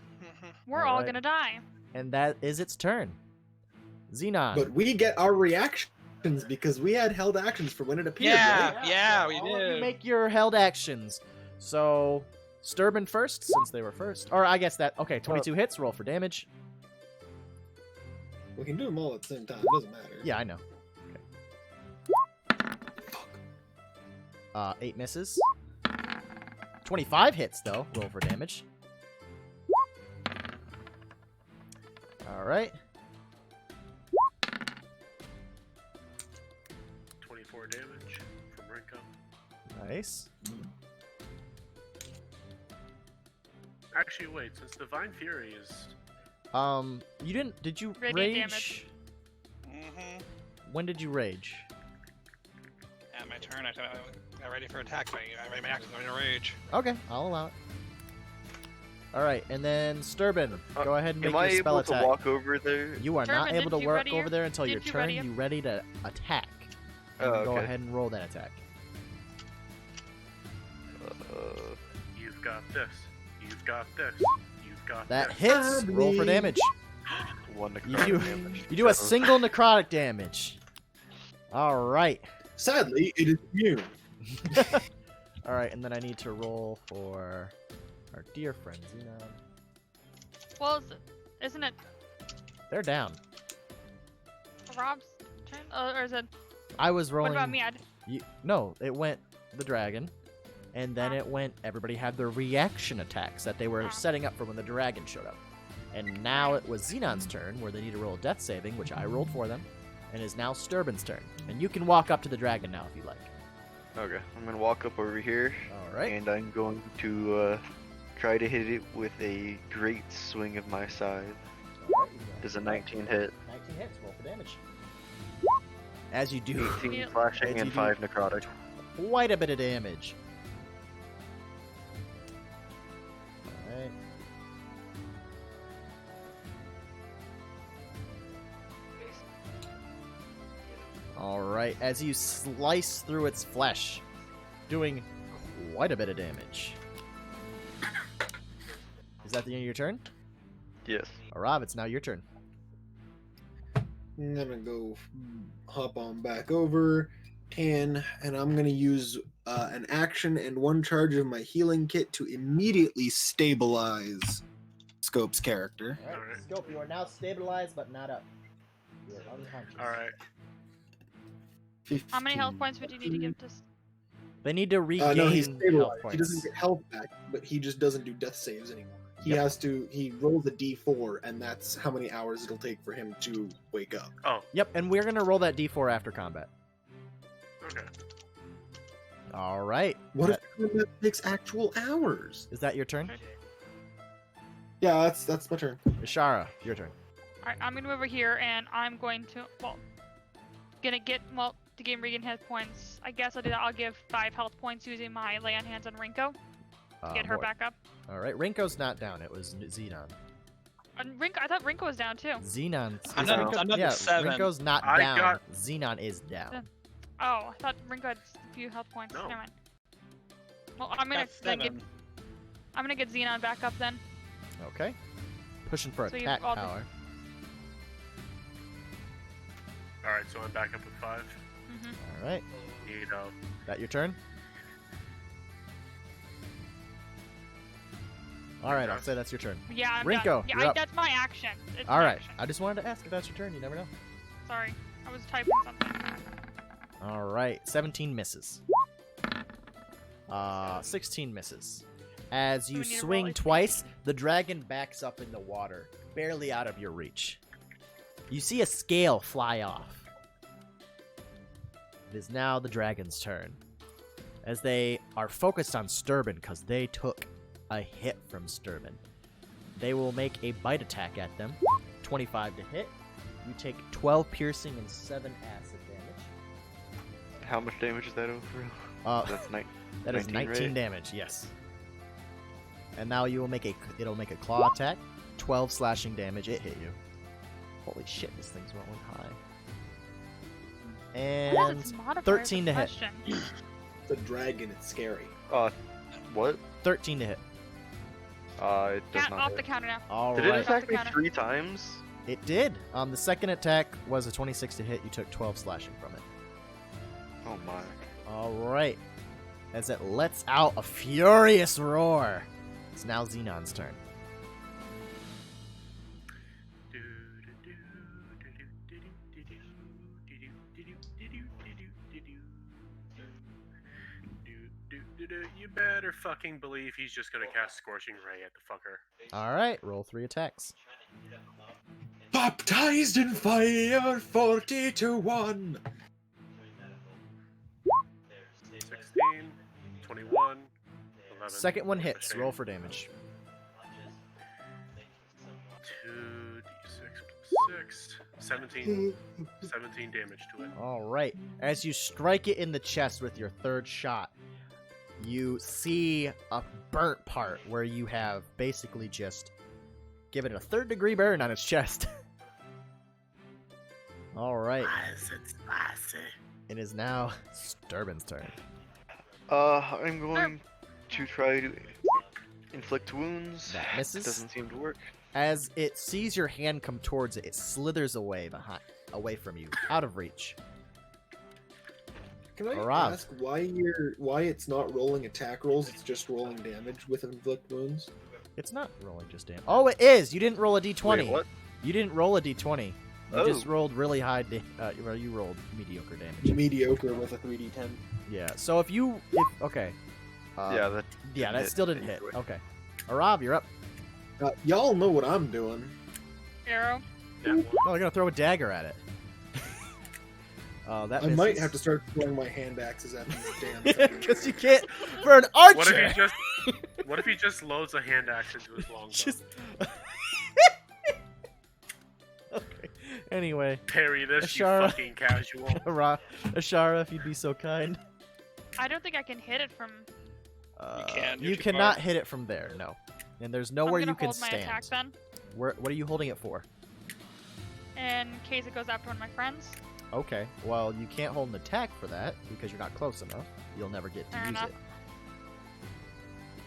We're all Alright. gonna die. And that is its turn. Xenon. But we get our reactions because we had held actions for when it appeared, Yeah. right? we all of you did. make your held actions. So, Sturban first, since they were first. Or I guess that, okay, 22 hits, roll for damage. We can do them all at the same time. It doesn't matter. Yeah, I know. Okay. 8 misses. 25 hits, though. Roll for damage. Alright. 24 damage from Rinko. Nice. Actually, wait. Since Divine Fury is You didn't, did you Radiant rage? damage. Mm-hmm. When did you rage? At my turn, I got ready for attack. I made my action going to rage. Okay, I'll allow it. Alright, and then Sturban, go ahead and make Am I your spell able attack. to walk over there? You are not Sturban, able to didn't you work ready over your- there until your didn't you turn. ready your- You ready to attack. Oh, Go okay. ahead and roll that attack. you've got this. You've got this. You've got That this. hits. Roll for damage. One You necrotic do, damage. you do a single necrotic damage. All right. Sadly, it is immune. All right, and then I need to roll for our dear friend Xenon. Well, isn't it They're down. Rob's turn? Or is it? I was rolling. What about me? No, it went the dragon, and then Ah. it went. Everybody had their reaction attacks that they were Ah. setting up for when the dragon showed up. And now it was Xenon's turn, where they need to roll a death saving, which I rolled for them, and is now Sturban's turn. And you can walk up to the dragon now if you like. Okay, I'm gonna walk up over here, All right. and I'm going to try to hit it with a great swing of my scythe. All right, you got Does a it. 19 hit? 19 hits. Roll for damage. As you do 18 Yeah. slashing As you and do- 5 necrotic. quite a bit of damage. Alright. Alright, as you slice through its flesh, doing quite a bit of damage. Is that the end of your turn? Yes. Rob, it's now your turn. I'm gonna go hop on back over, and I'm gonna use an action and one charge of my healing kit to immediately stabilize Scope's character. Alright. Scope, you are now stabilized but not up. You are unconscious. All right. How many health 15. points would you need to give to? They need to regain No, he's health stabilized. points. He doesn't get health back, but he just doesn't do death saves anymore. He Yep. has to. He rolls a D4, and that's how many hours it'll take for him to wake up. Oh, Yep, and we're gonna roll that d4 after combat. okay. All right. What That- if that takes actual hours? Is that your turn? Yeah, that's my turn. Ishara, your turn. Alright, I'm gonna move over here and I'm going to, to gain regain hit points. I guess I'll do that. I'll give 5 health points using my lay on hands on Rinko. Get her boy. back up. All right, Rinko's not down. It was Xenon. And I thought Rinko was down too. Xenon. I'm is not- Rinko- I'm not yeah, the 7. Rinko's not I down. got- Xenon is down. Oh, I thought Rinko had a few health points. No. Never mind. Well, I'm gonna That's then get 7. I'm gonna get Xenon back up then. Okay. Pushing for So you attack all do- power. All right. So I'm back up with 5. All right. Need That your turn? All right, I'll say that's your turn. Yeah, I'm Rinko, done. Yeah, you're up. that's my action. It's All my right. action. I just wanted to ask if that's your turn. You never know. Sorry, I was typing something. All right, 17 misses. 16 misses. As Do you we need to roll swing HP? twice, the dragon backs up in the water, barely out of your reach. You see a scale fly off. It is now the dragon's turn. As they are focused on Sturban because they took a hit from Sturban. They will make a bite attack at them. 25 to hit. You take 12 piercing and 7 acid damage. How much damage is that overall? That's That is 19, 19 right? damage, yes. And now you will it'll make a claw attack, 12 slashing damage. It hit you. Holy shit, this thing's rolling high. What is And its modifier? 13 to hit. Question. It's a dragon. It's scary. What? 13 to hit. It does Count not off hit. the counter now. All Did it right. attack Off the me counter. 3 times? It did. The second attack was a 26 to hit. You took 12 slashing from it. Oh my. All right. As it lets out a furious roar. It's now Xenon's turn. You better fucking believe he's just gonna cast Scorching Ray at the fucker. All right. Roll 3 attacks. Baptized in fire, 40 to 1. 16, 21, 11. Second one hits. Roll for damage. 2d6 plus 6. 17 damage to it. All right. As you strike it in the chest with your third shot, you see a burnt part where you have basically just given it a third-degree burn on its chest. All right. It is now Sturbin's turn. I'm going to try to inflict wounds. That misses. Doesn't seem to work. As it sees your hand come towards it, it slithers away away from you, out of reach. Can I Arav. ask why it's not rolling attack rolls? It's just rolling damage with inflict wounds. It's not rolling just damage. Oh, it is. You didn't roll a d20. Wait, what? You didn't roll a d20. You Oh. just rolled really high. Well, you rolled mediocre damage. Mediocre with a 3d10. Yeah. So okay. Yeah, that. Yeah, that hit still didn't hit. anyway. Okay. Arav, you're up. Y'all know what I'm doing. Arrow. Yeah, No, they're gonna throw a dagger at it. Oh, that I might misses. have to start throwing my hand axes at these damn things. Because you can't for an archer. what if he just loads a hand axe into his longbow? Just- Okay. Anyway, Parry this, Ashara. you fucking casual. Ashara, if you'd be so kind. I don't think I can hit it from. can, You you're too cannot far. hit it from there. No, and there's I'm nowhere gonna you can hold my attack stand. then, What are you holding it for? in case it goes after one of my friends. Okay. Well, you can't hold an attack for that because you're not close enough. You'll never get to Fair use enough. it.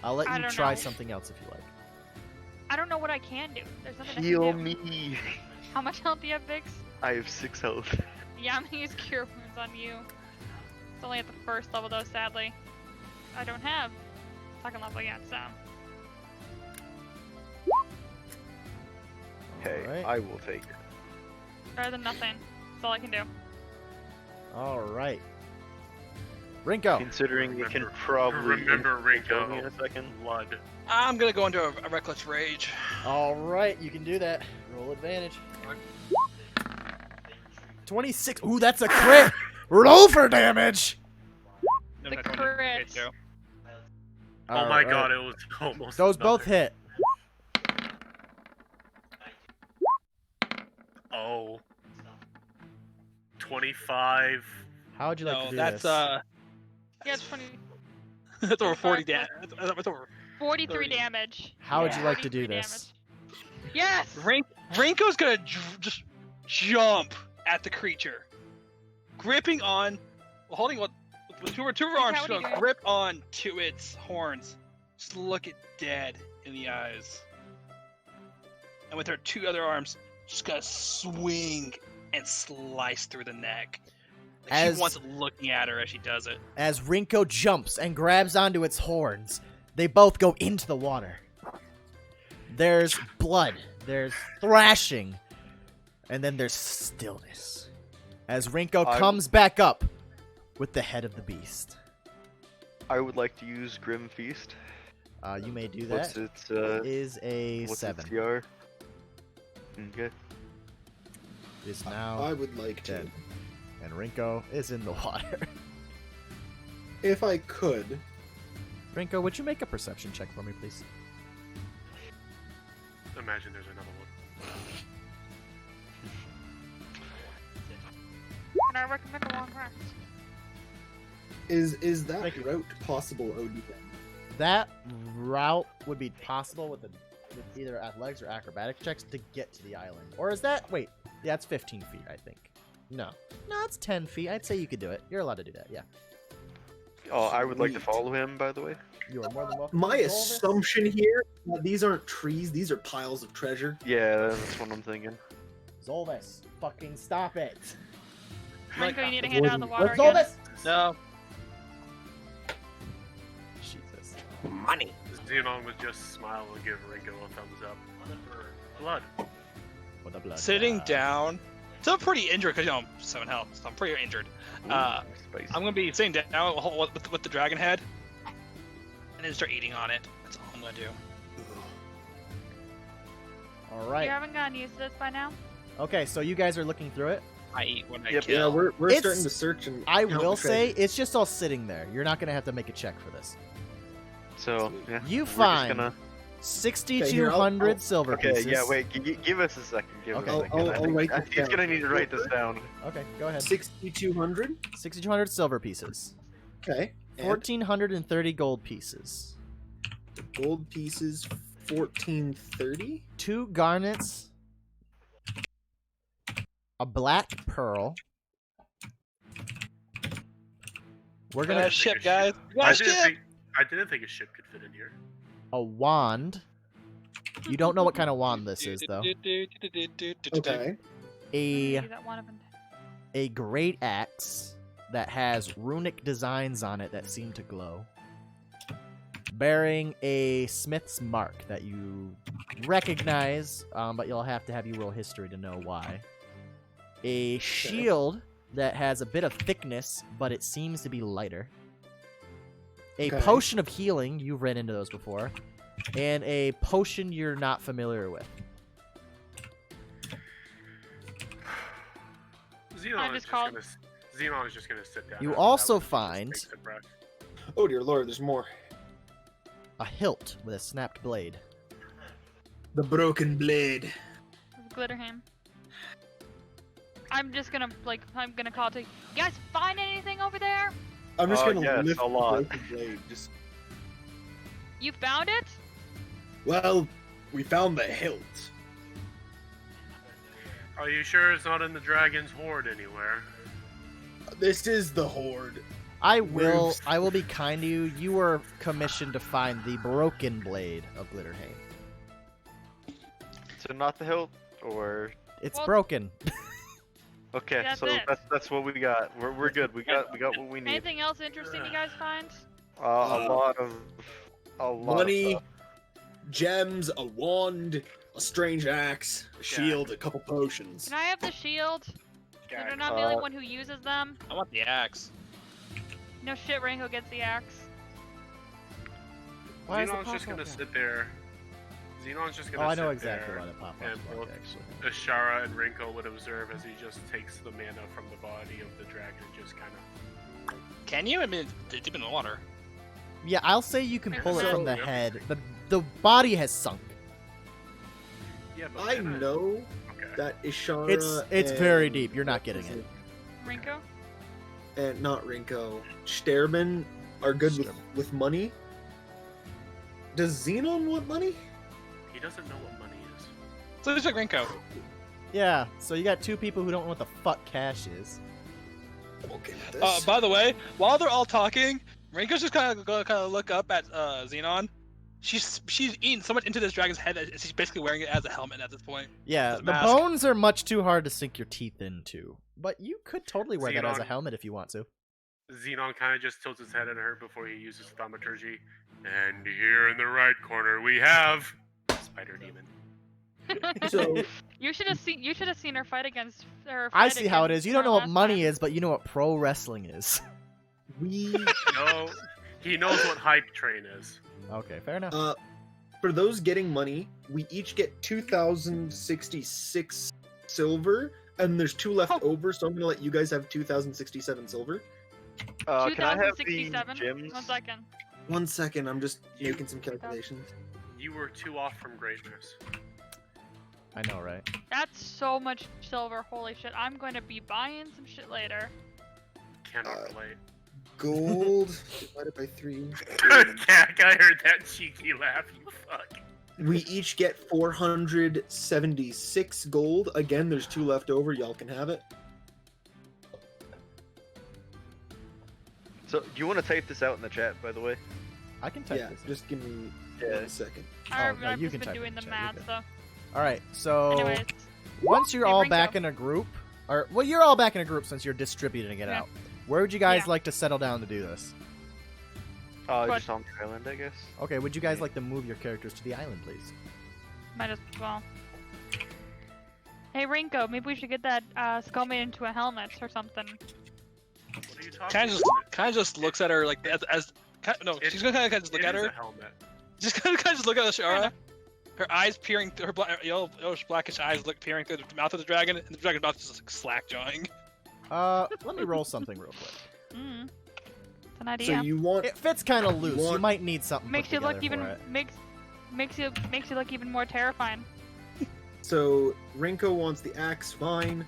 I'll let I you don't try know. something else if you like. I don't don't know what I can do. There's nothing Heal I can do. me. How much health do you have, Bix? I have 6 health. Yeah, I'm gonna use Cure Wounds on you. It's only at the first level though, sadly. I don't have second level yet, so. Hey, Alright. I will take it. Better than nothing. That's all I can do. Alright. Rinko. Considering it can Remember- probably remember kill me in Rinko. a second. Blood. I'm gonna go into a reckless rage. Alright, you can do that. Roll advantage. 26. Ooh, that's a crit. Roll for damage. No, The that's one crit. hit, Joe. Oh my Alright. god, it was almost. Those both nothing. hit. Oh. 25. How would you like No, to do that's this? Yeah, it's 20, that's over 40 25. damage. That's over. 43 30. damage. How would you like to 43 do this? damage. Yes! Rinko's gonna just jump at the creature, gripping on, holding what with two of her arms. She's what are you gonna doing? grip on to its horns, just look it dead in the eyes, and with her two other arms, she's gonna swing and slice through the neck. Like As- she wants it looking at her as she does it. As Rinko jumps and grabs onto its horns, they both go into the water. There's blood, there's thrashing, and then there's stillness. As Rinko I- comes back up with the head of the beast. I would like to use Grim Feast. You may do What's that. its It is a what's 7. its CR? Okay. It is now I would like to. dead. And Rinko is in the water. If I could, Rinko, would you make a perception check for me, please? Imagine there's another one. And I recommend a long rest. Is that Thank you. route possible, OD? That route would be possible with either athletics or acrobatics checks to get to the island. Or is that... Wait, yeah, it's 15 feet, I think. No, it's 10 feet. I'd say you could do it. You're allowed to do that, yeah. Oh, I would like to Sweet. follow him, by the way. You are more than welcome. My to roll this. assumption here, these aren't trees, these are piles of treasure. Yeah, that's what I'm thinking. Zolvis, fucking stop it. Rinko, you need to hand out the water Let's again. Zolvis! No. Jesus. Money. Xenon would just smile and give Ringo a thumbs up. Blood. With the blood. Sitting down. So I'm pretty injured because, 7 health, so I'm pretty injured. Spicy. I'm gonna be sitting down with the dragon head, and then start eating on it. That's all I'm gonna do. All You right. haven't gotten used to this by now? Okay, so you guys are looking through it. I eat when I Yep. kill. Yeah, we're It's- starting to search and I count will the say treasure. it's just all sitting there. You're not gonna have to make a check for this. So, yeah. You we're just find gonna... 6,200 I'll- silver Okay, pieces. yeah, wait, give us a second. Give Okay. us a second. I'll I think- write I this think he's down. gonna need to write this down. Okay, go ahead. 6,200. 6,200 silver pieces. Okay. And 1,430 gold pieces. gold pieces, 1,430. 2 garnets. A black pearl. We're gonna ship, guys. I didn't think a ship could fit in here. a wand. You don't know what kind of wand this is though. Okay. A Do that one of them. a great axe that has runic designs on it that seem to glow. Bearing a smith's mark that you recognize, but you'll have to have you roll history to know why. A shield that has a bit of thickness, but it seems to be lighter. A Okay. potion of healing, you've ran into those before. And a potion you're not familiar with. Xenon just called- Xenon is just gonna sit down. You after also that one and just find- take a breath. Oh dear lord, there's more. A hilt with a snapped blade. The broken blade. Glitterham. I'm just gonna call to you guys find anything over there? I'm just gonna yes, lift a lot. the broken blade. Just You found it? well, we found the hilt. Are you sure it's not in the dragon's hoard anywhere? This is the horde. I will be kind to you. You were commissioned to find the broken blade of Glitterhame. So not the hilt, or It's Well- broken. okay, That's so it. that's what we got. We're good. We got what we need. Anything else interesting you guys find? A lot of Money, of stuff. gems, a wand, a strange axe, a shield, a couple potions. Can I have the shield? Gag. You're not the only one who uses them. I want the axe. No shit, Ringo gets the axe. Why is the Xenon's just pop-up gonna block? sit there. Xenon's just Oh, gonna I know sit exactly there, why the pop-up and block, both actually. Ashara and Rinko would observe as he just takes the mana from the body of the dragon and just kind of. Can you? I mean, it's deep in the water. Yeah, I'll say you can pull it So- from the head. The body has sunk. Yeah, but I mana- know Okay. that Ishara. It's very and- deep. You're not getting it. Rinko? And not Rinko. Sterben are good with money. Does Xenon want money? He doesn't know what money is. So there's like Rinko. Yeah, so you got 2 people who don't know what the fuck cash is. Okay with this. By the way, while they're all talking, Rinko's just kind of look up at Xenon. She's eaten so much into this dragon's head that she's basically wearing it as a helmet at this point. Yeah, As a the mask. bones are much too hard to sink your teeth into. But you could totally wear that as a Xenon. helmet if you want to. Xenon kind of just tilts his head at her before he uses thaumaturgy. And here in the right corner we have Spider Demon. So You should have seen her fight against her. I fight see how it against is. You don't her know what last money time. is, but you know what pro wrestling is. we No, he knows what hype train is. Okay, fair enough. for those getting money, we each get 2,066 silver, and there's 2 left over, so I'm gonna let you guys have 2,067 silver. Can I have the 2067? gems? 1 second. 1 second, I'm just making some calculations. You were 2 off from greatness. I know, right? That's so much silver. Holy shit. I'm going to be buying some shit later. Cannot Uh, relate. gold divided by 3. Jack, I heard that cheeky laugh, you fuck. We each get 476 gold. Again, there's 2 left over. Y'all can have it. So, do you want to type this out in the chat, by the way? I can type Yeah, this. just give me Yeah. 1 second. I've no, you just can been type it doing in the chat, math, you're good. so. All right, so Anyways, once you're Hey, all Rinko. back in a group, or well, you're all back in a group since you're distributing it Yeah. out. Where would you guys Yeah. like to settle down to do this? But- Just on the island, I guess. Okay, would you guys like to move your characters to the island, please? might as well. Hey, Rinko, maybe we should get that skull made into a helmet or something. What are you talking Kind of just looks at her like no, she's gonna kind of just look It at is her. a helmet. Just kind of just look at Shara. enough. Her eyes peering through her yellowish blackish eyes look peering through the mouth of the dragon, and the dragon's mouth is just like slack jawing. Let me roll something real quick. Mm. It's an So idea. you want It fits kind of loose. You want- might need something Makes put you look together even for it. makes you look even more terrifying. So Rinko wants the axe, fine.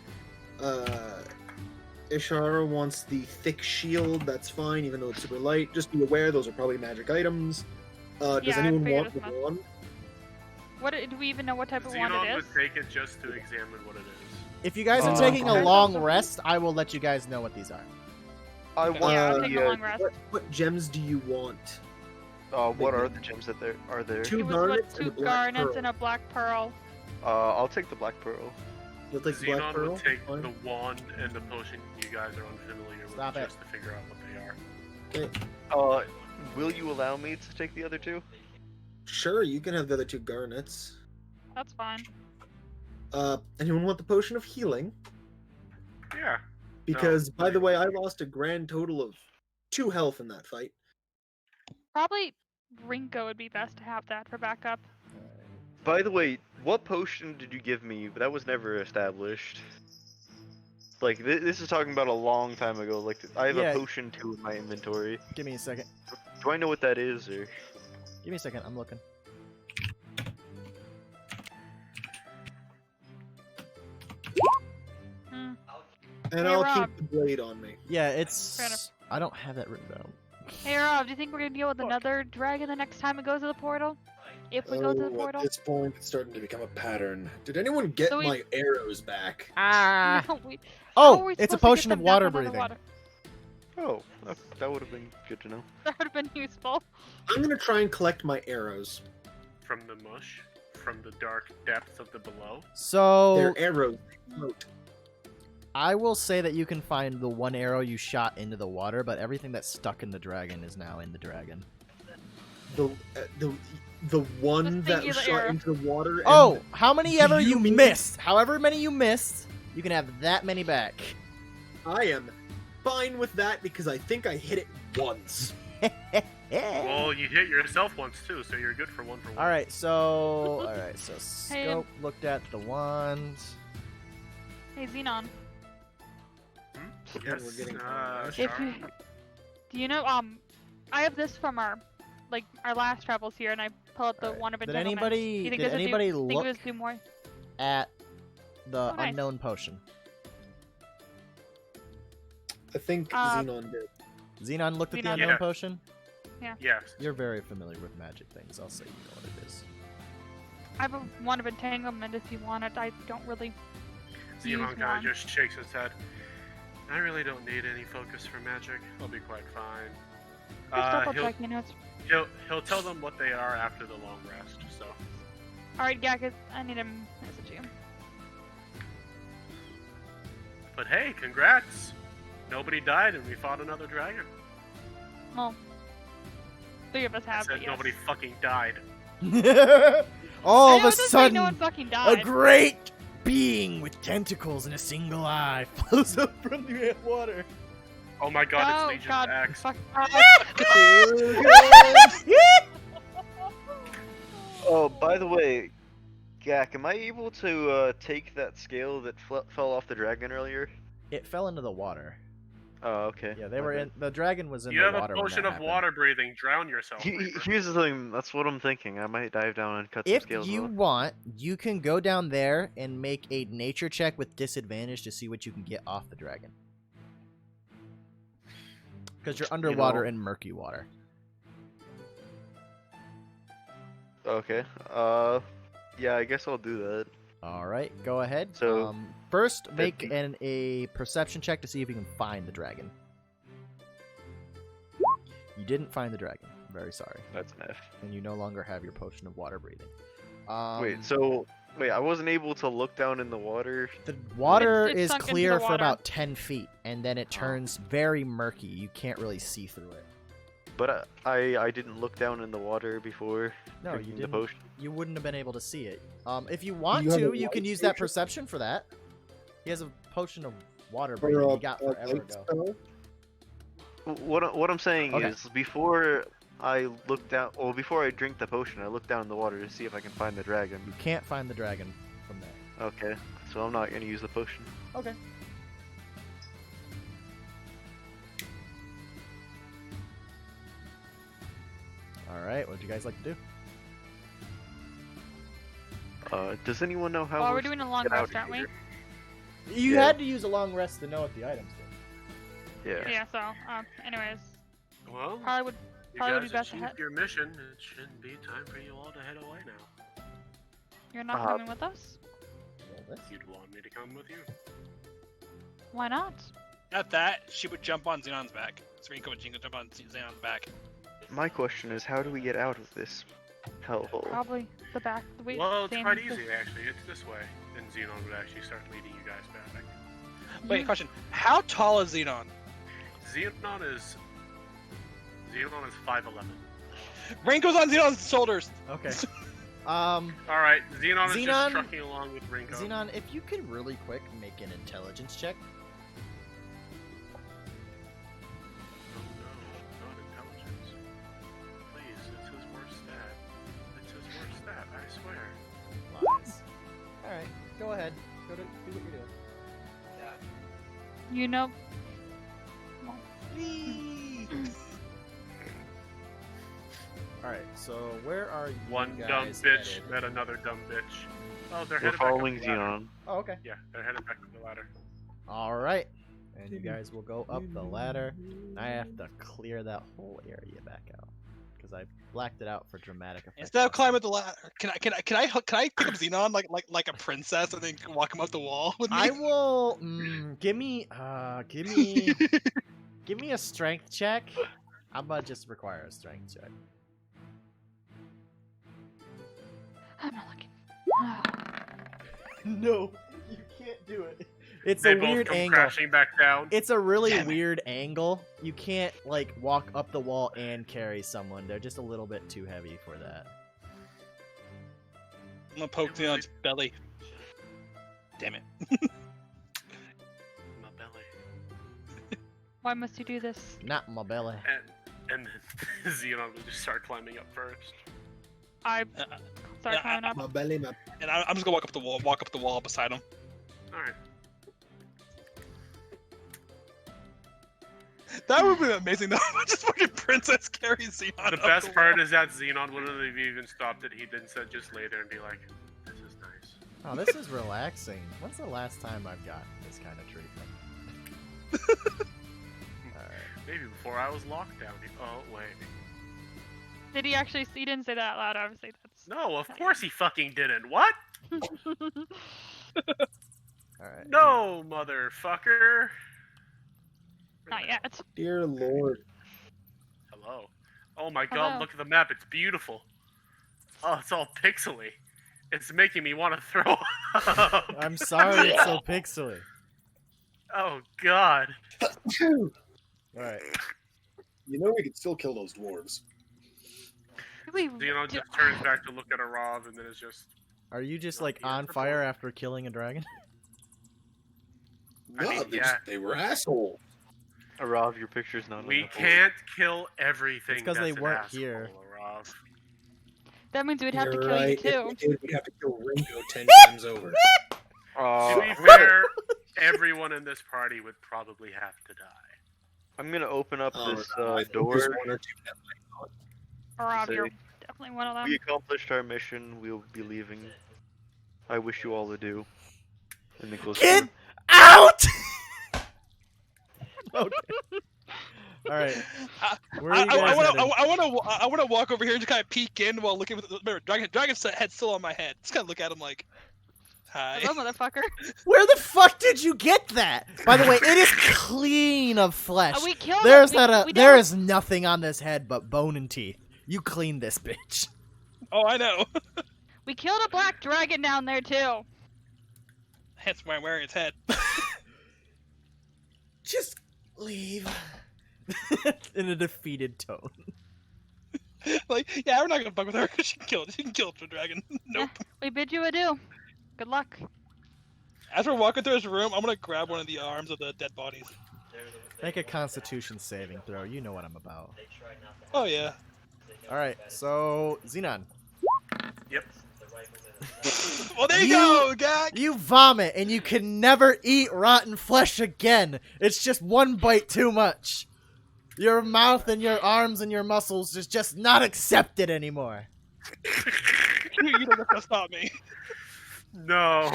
Ishara wants the thick shield, that's fine, even though it's super light. Just be aware, those are probably magic items. Does Yeah, I anyone figured want as the much. wand? What do we even know what type of wand Xenon it would is? take it just to examine what it is. If you guys are Oh, taking a okay. long rest, I will let you guys know what these are. I Okay. want Yeah, I'll Uh, take the, a long rest. What gems do you want? what are the gems that there are there? Two It was garnets what, and a 2 black garnets pearl. and a black pearl. I'll take the black pearl. You'll take the black Xenon pearl? would take Fine. the wand and the potion you guys are unfamiliar Stop with it. just to figure out what they are. Okay. Will you allow me to take the other 2? Sure, you can have the other 2 garnets. That's fine. Anyone want the potion of healing? Yeah. Because, No. by the way, I lost a grand total of 2 health in that fight. Probably Rinko would be best to have that for backup. By the way, what potion did you give me? That was never established. Like, this is talking about a long time ago. Like, I have Yeah. a potion 2 in my inventory. Give me a second. Do I know what that is, or? Give me a second. I'm looking. Hmm. And Hey, I'll Rob. keep the blade on me. Yeah, Fair it's. enough. I don't have that written down. Hey Rob, do you think we're gonna deal with another dragon the next time it goes to the portal? If we go to the portal? At this point, it's starting to become a pattern. Did anyone get So we- my arrows back? Ah. No, how Oh, are we it's a supposed to get potion of them down water under the breathing. water? Oh, that would have been good to know. That would have been useful. I'm gonna try and collect my arrows. From the mush, from the dark depths of the below. So They're arrows. They float. I will say that you can find the one arrow you shot into the water, but everything that's stuck in the dragon is now in the dragon. The one The that singular was shot arrow. into the water. and Oh, how many ever Do you you mean- missed? However many you missed, you can have that many back. I am fine with that because I think I hit it once. Well, you hit yourself once too, so you're good for 1 for 1. All right, so Hey, Scope looked at the wand. Hey Xenon, Yes. We're getting if Shara? you, do you know I have this from our last travels here, and I pull up the Alright. one of Did entanglement. anybody You think did this would anybody think look this would do more? at the Oh, nice. unknown potion? I think Uh, Xenon did. Xenon looked at the Xenon. unknown Yeah. potion. Yes. You're very familiar with magic things. I'll say you know what it is. I have a one of entanglement if you want it. I don't really use Xenon kind one. of just shakes his head. I really don't need any focus for magic. I'll be quite fine. Just double He'll, check, you know. It's... he'll tell them what they are after the long rest. So Alright, Gak, I need to message you. But hey, congrats! Nobody died and we fought another dragon. Well, 3 of us I have, said but yes. nobody fucking died. All I of know, a it doesn't say sudden, no one fucking a died. great being with tentacles and a single eye flows up from the water. Oh my god, Oh, it's Legion's God, axe. fuck. Oh, by the way, Gak, am I able to take that scale that fell off the dragon earlier? It fell into the water. Oh, okay. Yeah, they my were bad. in. The dragon was in You the have a water. when potion that of happened. water breathing. Drown yourself. He- Reaper. Here's the thing. That's what I'm thinking. I might dive down and cut some If scales you off. want, you can go down there and make a nature check with disadvantage to see what you can get off the dragon. because you're underwater in murky water. Okay. Yeah, I guess I'll do that. All right, go ahead. So, first, make that'd a perception check to see if you can find the dragon. You didn't find the dragon. Very sorry. That's an F. And you no longer have your potion of water breathing. Wait, I wasn't able to look down in the water. The water It's is sunk into clear the for water. about 10 feet, and then it turns very murky. You can't really see through it. But I didn't look down in the water before No, you drinking the didn't. potion. You wouldn't have been able to see it. If you want You have to, a you can light use that potion? perception for that. He has a potion of water Or breathing a he got forever light ago. spell? What I'm saying Okay. is, before I look down, or before I drink the potion, I look down in the water to see if I can find the dragon. You can't find the dragon from there. Okay, so I'm not gonna use the potion. Okay. Alright, what would you guys like to do? Does anyone know how Well, we're we're doing a supposed long to get out rest, of aren't we? here? You Yeah. had to use a long rest to know what the items did. Yeah. Yeah, so, anyways. Well, Probably would you probably would guys be best to achieved head. your mission. It shouldn't be time for you all to head away now. You're not coming with us? You'd want me to come with you? Why not? At that, she would jump on Xenon's back. Serena would jump on Xenon's back. My question is, how do we get out of this hellhole? Probably the back. Well, it's same- quite easy actually. It's this way. And Xenon would actually start leading you guys back. Wait, question. How tall is Xenon? Xenon is 5'11". Rinko's on Xenon's shoulders. Okay. All right, Xenon is Xenon- just trucking along with Rinko. Xenon, if you could really quick make an intelligence check. Oh no, not intelligence. Please, it's his worst stat. It's his worst stat, I swear. Lies. Alright, go ahead. Go to do what you're doing. You know. Alright, so where are you One guys dumb bitch headed? met another dumb bitch. Oh, they're We're headed following back up the ladder. Xenon. Oh, okay. Yeah, they're headed back up the ladder. Alright. And you guys will go up the ladder. I have to clear that whole area back out. Because I blacked it out for dramatic effect. Instead of climbing the ladder, can I pick up Xenon like a princess and then walk him up the wall with me? I will give me give me a strength check. I'm gonna just require a strength check. I'm not looking. No, you can't do it. It's They a both weird come angle. crashing back down. It's a really Damn it. weird angle. You can't like walk up the wall and carry someone. They're just a little bit too heavy for that. I'm gonna poke Xenon's belly. Damn it. My belly. Why must you do this? Not my belly. And then Xenon will just start climbing up first. I Uh, start yeah, climbing up. My belly, my And I'm just gonna walk up the wall beside him. Alright. That would be amazing though. Just fucking princess carrying Xenon. The up best the part wall. is that Xenon wouldn't have even stopped it. He'd then said just lay there and be like, this is nice. Oh, this is relaxing. When's the last time I've gotten this kind of treatment? Alright. Maybe before I was locked down. Oh, wait. Did he actually? He didn't say that out loud. Obviously, that's. No, of course he fucking didn't. What? Alright. No, motherfucker. Not yet. dear lord. Hello. Oh my Hello. god, look at the map. It's beautiful. Oh, it's all pixely. It's making me want to throw up. I'm sorry it's so pixely. Oh god. Alright. You know we could still kill those dwarves. We. Xenon just turns back to look at Arav and then it's just... Are you just Not like the on end of fire the after killing a dragon? I No, mean, they, yeah. just, they were assholes. Arav, your picture's not on We the board. can't kill everything. It's 'cause that's they an weren't asshole, here. Arav. That means we'd have to You're kill right. you If too. we did, we'd have to kill Ringo 10 times over. To be fair, everyone in this party would probably have to die. I'm gonna open up Oh, this no, I think door. there's one or two that might not. Rob, Say- you're definitely one of them. We accomplished our mission. We'll be leaving. I wish you all adieu. And then close the Get door. out! Okay. All right. Where are I you guys headed? want to walk over here and just kind of peek in while looking. Remember, Dragon's head's still on my head. Just kind of look at him like, hi. Hello, motherfucker. Where the fuck did you get that? By the way, it is clean of flesh. We killed There's it. not a. We There don't- is nothing on this head but bone and teeth. You cleaned this bitch. Oh, I know. We killed a black dragon down there too. Hence why I'm wearing its head. Just leave. In a defeated tone. Like, yeah, we're not gonna fuck with her. She can kill it. She can kill the dragon. Nope. We bid you adieu. Good luck. As we're walking through this room, I'm gonna grab one of the arms of the dead bodies. Make a Constitution saving throw. You know what I'm about. Oh yeah. All right. So Xenon, Yep. Well, there you go, Gag. you vomit and you can never eat rotten flesh again. It's just one bite too much. Your mouth and your arms and your muscles is just not accepted anymore. You don't have to stop me. No.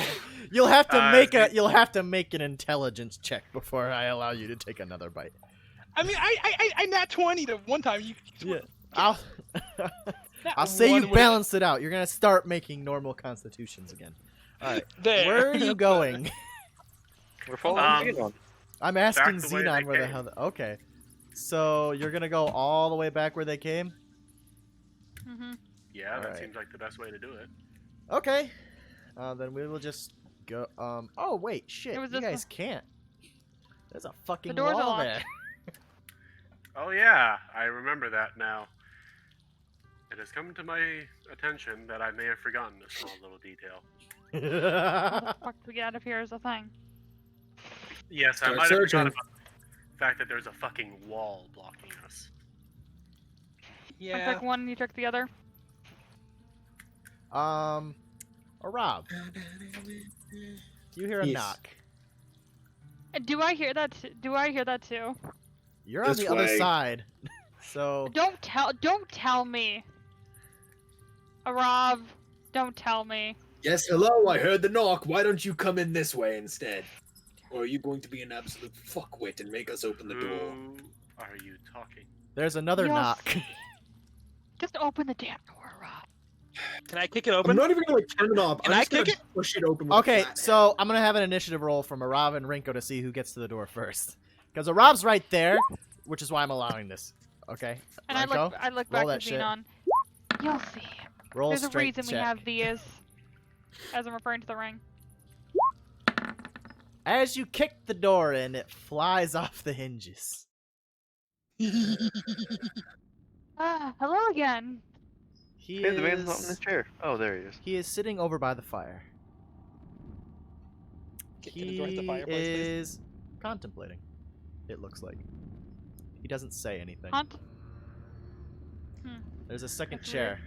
You'll have to Uh, you'll have to make an intelligence check before I allow you to take another bite. I mean, I nat 20 to one time. Yeah. I'll Not I'll say one you with- balanced it out. You're gonna start making normal constitutions again. All right. There. Where are you going? We're following Xenon. I'm asking Back the way Xenon they where the came. hell. Okay. So you're gonna go all the way back where they came? Mm-hmm. Yeah, that Alright. seems like the best way to do it. Okay. Then we will just go. Oh wait, shit. It was You this guys can't. There's a fucking doors are wall locked. there. Oh yeah, I remember that now. It has come to my attention that I may have forgotten a small little detail. How the fuck do we get out of here is the thing. Yes, I Start might have searching. forgotten about the fact that there's a fucking wall blocking us. I Yeah. took one, you took the other. Rob. You hear a Yes. knock. Do I hear that? Do I hear that too? You're on This the other way. side. So Don't tell me. Rob, don't tell me. Yes, hello, I heard the knock. Why don't you come in this way instead? Or are you going to be an absolute fuckwit and make us open the door? Who are you talking? there's another Yes. knock. Just open the damn door, Rob. Can I kick it I'm open? not even gonna turn it off. Can I'm I just gonna kick it? push it open with a Okay, flat so I'm gonna have an initiative roll from Arav and Rinko to see who gets to the door first. Because Arav's right there, which is why I'm allowing this. Okay. And Rinko, I look roll back that to shit. Xenon. You'll see. roll There's a straight reason we check. have these. As I'm referring to the ring. As you kick the door in, it flies off the hinges. Hello again. He Hey, the man's not in is his chair. Oh, there he is. he is sitting over by the fire. Can He I join the fireplace, please? is contemplating. It looks like. He doesn't say anything. Hunt. There's a second That's chair.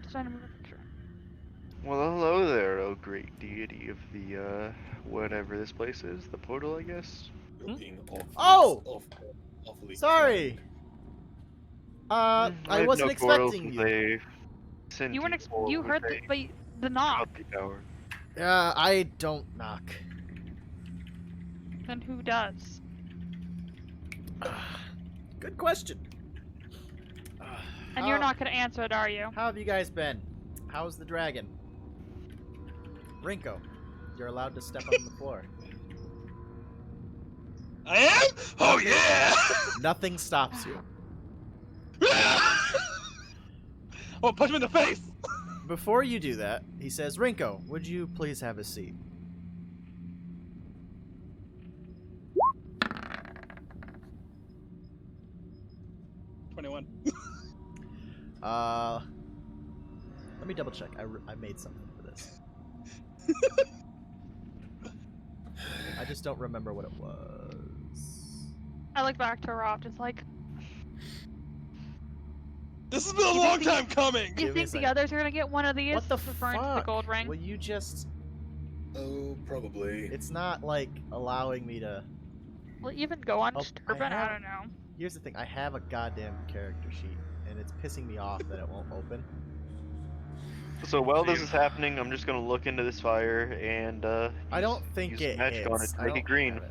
Just trying to move a picture. Well, hello there, oh great deity of the, whatever this place is. The portal, I guess? You're being Oh! awfully Sorry. I have wasn't no portals expecting with you. a sentient You weren't. portal You with heard a the knock. copy tower. I don't knock. Then who does? Good question. And you're not gonna answer it, are you? How have you guys been? How's the dragon? Rinko, you're allowed to step on the floor. I am? Oh yeah! Nothing stops you. Oh, punch him in the face! Before you do that, he says, Rinko, would you please have a seat? $21. Let me double check. I made something for this. I just don't remember what it was. I look back to Rob, just like, This has been a You long think the- time coming! do you Give me a think the second. others are gonna get one of these? What the referring to the fuck? gold ring. Will you just... Oh, probably. It's not, like, allowing me to... Will it even go on Oh, Disturbing? I have- I don't know. Here's the thing. I have a goddamn character sheet, and it's pissing me off that it won't open. So while this is happening, I'm just gonna look into this fire and, I don't think use it magic on it hits. to I make it don't green. have it.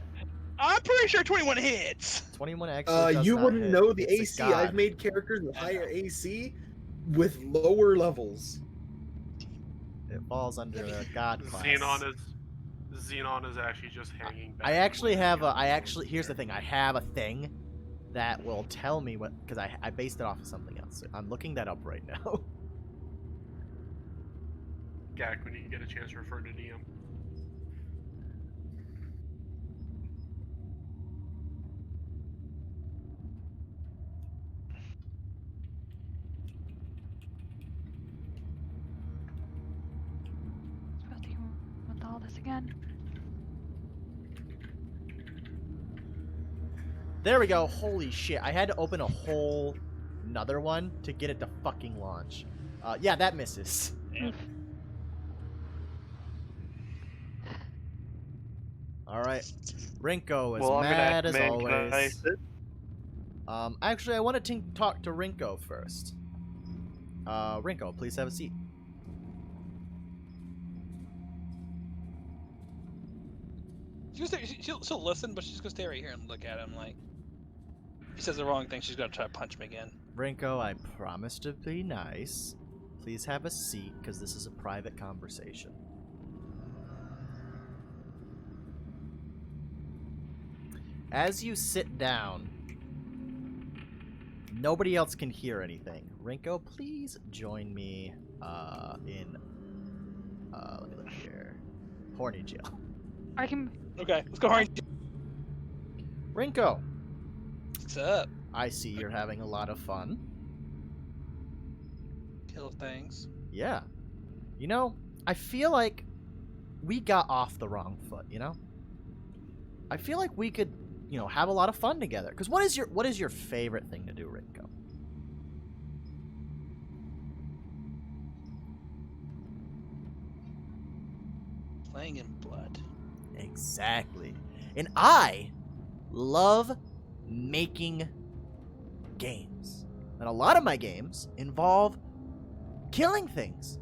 I'm pretty sure 21 hits. 21 actually does You not wouldn't hit. know the It's a AC. I've god. made characters with I higher know. AC with lower levels. It falls under a god class. Xenon is actually just hanging back. I actually looking have at a. the Here's the thing. I have a thing that will tell me what, because I based it off of something else. I'm looking that up right now. Gak, when you get a chance, refer to DM. Supposed to with all this again. There we go. Holy shit. I had to open a whole another one to get it to fucking launch. Yeah, that misses. Yeah. Alright. Rinko is Well, I'm mad gonna as command, can I always. sit? Actually, I want to talk to Rinko first. Rinko, please have a seat. She'll listen, but she's gonna stay right here and look at him like. He says the wrong thing, she's gonna try to punch him again. Rinko, I promise to be nice. Please have a seat, because this is a private conversation. As you sit down, nobody else can hear anything. Rinko, please join me in, let me look here, horny jail. I can. Okay, let's go hard. Rinko, What's up? I see you're having a lot of fun. Kill things. Yeah. You know, I feel like we got off the wrong foot, you know? I feel like we could, you know, have a lot of fun together. Because what is your favorite thing to do, Rinko? Playing in blood. Exactly. And I love making games. And a lot of my games involve killing things.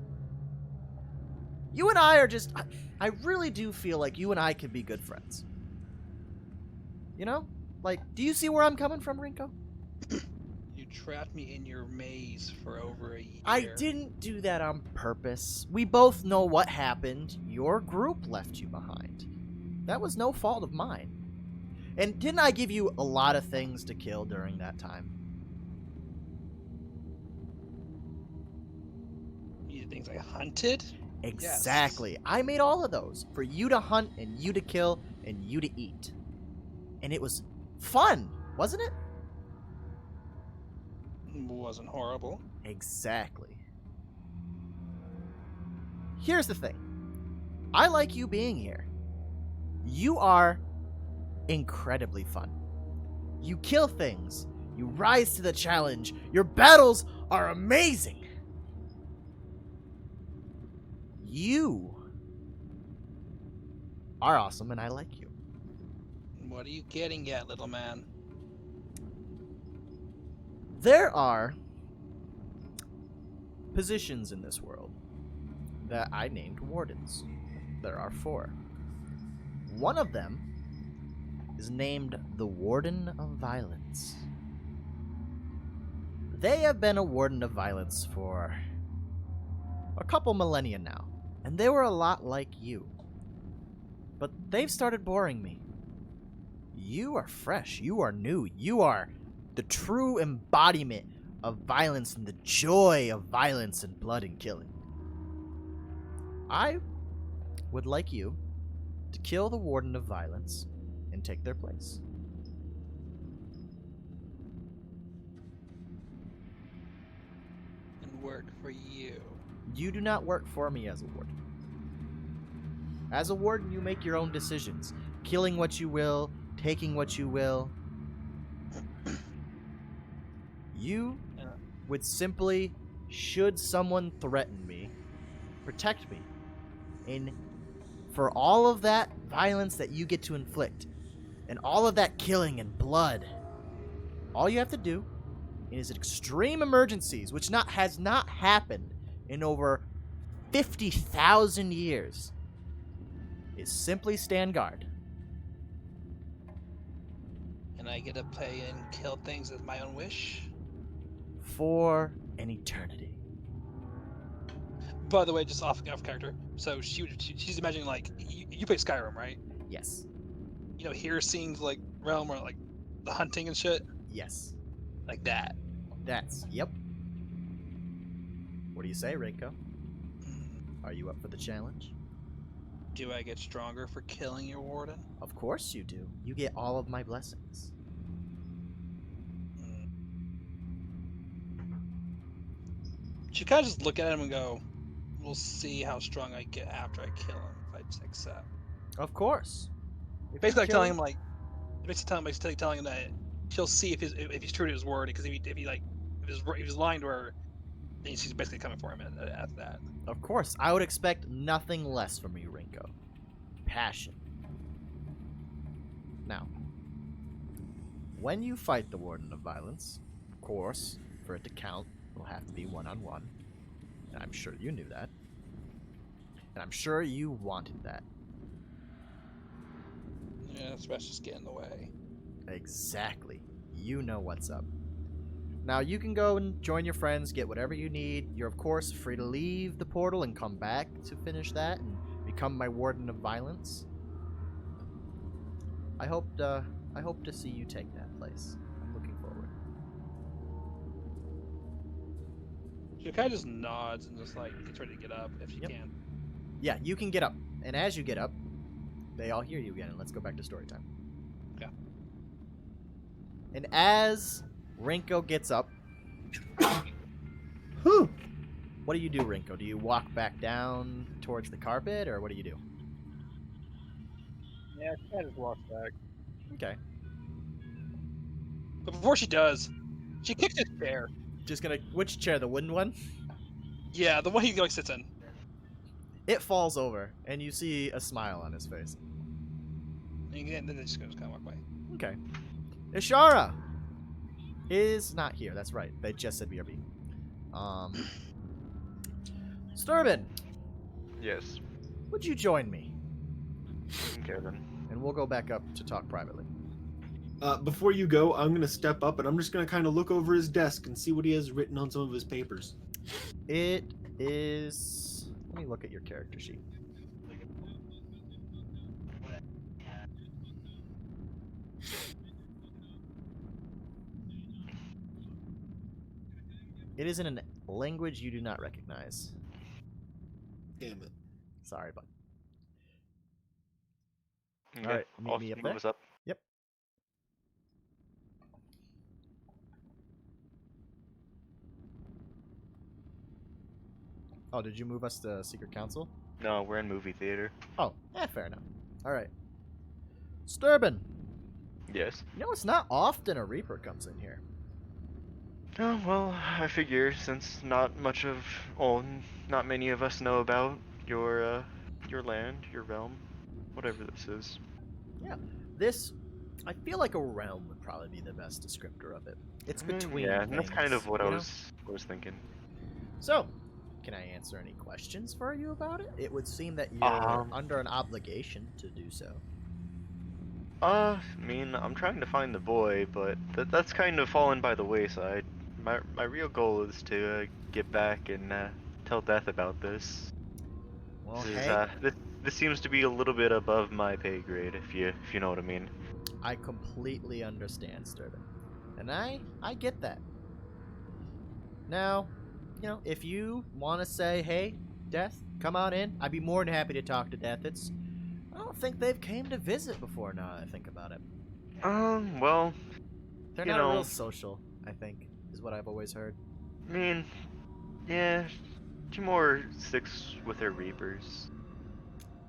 You and I are just... I really do feel like you and I could be good friends. You know? Like, do you see where I'm coming from, Rinko? You trapped me in your maze for over a year. I didn't do that on purpose. We both know what happened. Your group left you behind. That was no fault of mine. And didn't I give you a lot of things to kill during that time? You did things like hunted? Exactly. Yes. I made all of those for you to hunt and you to kill and you to eat. And it was fun, wasn't it? Wasn't horrible. Exactly. Here's the thing. I like you being here. You are incredibly fun. You kill things. You rise to the challenge. Your battles are amazing. You are awesome and I like you. What are you getting at, little man? There are positions in this world that I named wardens. There are 4. One of them is named the Warden of Violence. They have been a Warden of Violence for a couple millennia now, and they were a lot like you. But they've started boring me. You are fresh, you are new, you are the true embodiment of violence and the joy of violence and blood and killing. I would like you to kill the Warden of Violence and take their place. And work for you. You do not work for me as a warden. As a warden, you make your own decisions, killing what you will, taking what you will. You would simply, should someone threaten me, protect me. And for all of that violence that you get to inflict, and all of that killing and blood, all you have to do is extreme emergencies, which has not happened in over 50,000 years, is simply stand guard. And I get to play and kill things at my own wish. For an eternity. By the way, just off character. So she's imagining like you play Skyrim, right? Yes. You know, here scenes like realm or like the hunting and shit Yes. like that. Yep. What do you say, Rinko? Are you up for the challenge? Do I get stronger for killing your warden? Of course you do. You get all of my blessings. She kind of just look at him and go, "We'll see how strong I get after I kill him if I just accept." Of course. Basically, like telling him like, basically telling him that she'll see if he's true to his word. Because if he's lying to her, then she's basically coming for him after that. Of course. I would expect nothing less from you, Rinko. Passion. Now, when you fight the Warden of Violence, of course, for it to count, it'll have to be one-on-one. And I'm sure you knew that. And I'm sure you wanted that. Yeah, especially just get in the way. Exactly. You know what's up. Now, you can go and join your friends, get whatever you need. You're, of course, free to leave the portal and come back to finish that and become my Warden of Violence. I hope to see you take that place. I'm looking forward. She kind of just nods and just like gets ready to get up if she Yep. can. Yeah, you can get up. And as you get up, they all hear you again. And let's go back to story time. Okay. And as Rinko gets up, Whew. what do you do, Rinko? Do you walk back down towards the carpet, or what do you do? Yeah, she kind of just walks back. Okay. But before she does, she kicks his chair. Just gonna... Which chair? The wooden one? Yeah, the one he like sits in. It falls over, and you see a smile on his face. And then they just kind of walk away. Okay. Ishara is not here. That's right. They just said BRB. Sturban, Yes. would you join me? Okay then. And we'll go back up to talk privately. Before you go, I'm gonna step up and I'm just gonna kind of look over his desk and see what he has written on some of his papers. It is... Let me look at your character sheet. It is in a language you do not recognize. Damn it. Sorry, bud. Okay. Alright, meet I'll me up move there. us up. Yep. Oh, did you move us to Secret Council? No, we're in movie theater. Oh, fair enough. Alright. Sturban, Yes. you know, it's not often a Reaper comes in here. Oh, well, I figure since not many of us know about your land, your realm, whatever this is. This, I feel like a realm would probably be the best descriptor of it. It's between Yeah, and that's kind things, of what you I know? was thinking. So, can I answer any questions for you about it? It would seem that you're under an obligation to do so. I mean, I'm trying to find the boy, but that's kind of fallen by the wayside. My real goal is to get back and tell Death about this. Well, This, hey, this seems to be a little bit above my pay grade, if you know what I mean. I completely understand, Sturban. And I get that. Now, you know, if you want to say, hey, Death, come on in, I'd be more than happy to talk to Death. I don't think they've came to visit before now that I think about it. Well, They're you not know, real social, I think, is what I've always heard. I mean, yeah, she more sticks with her Reapers.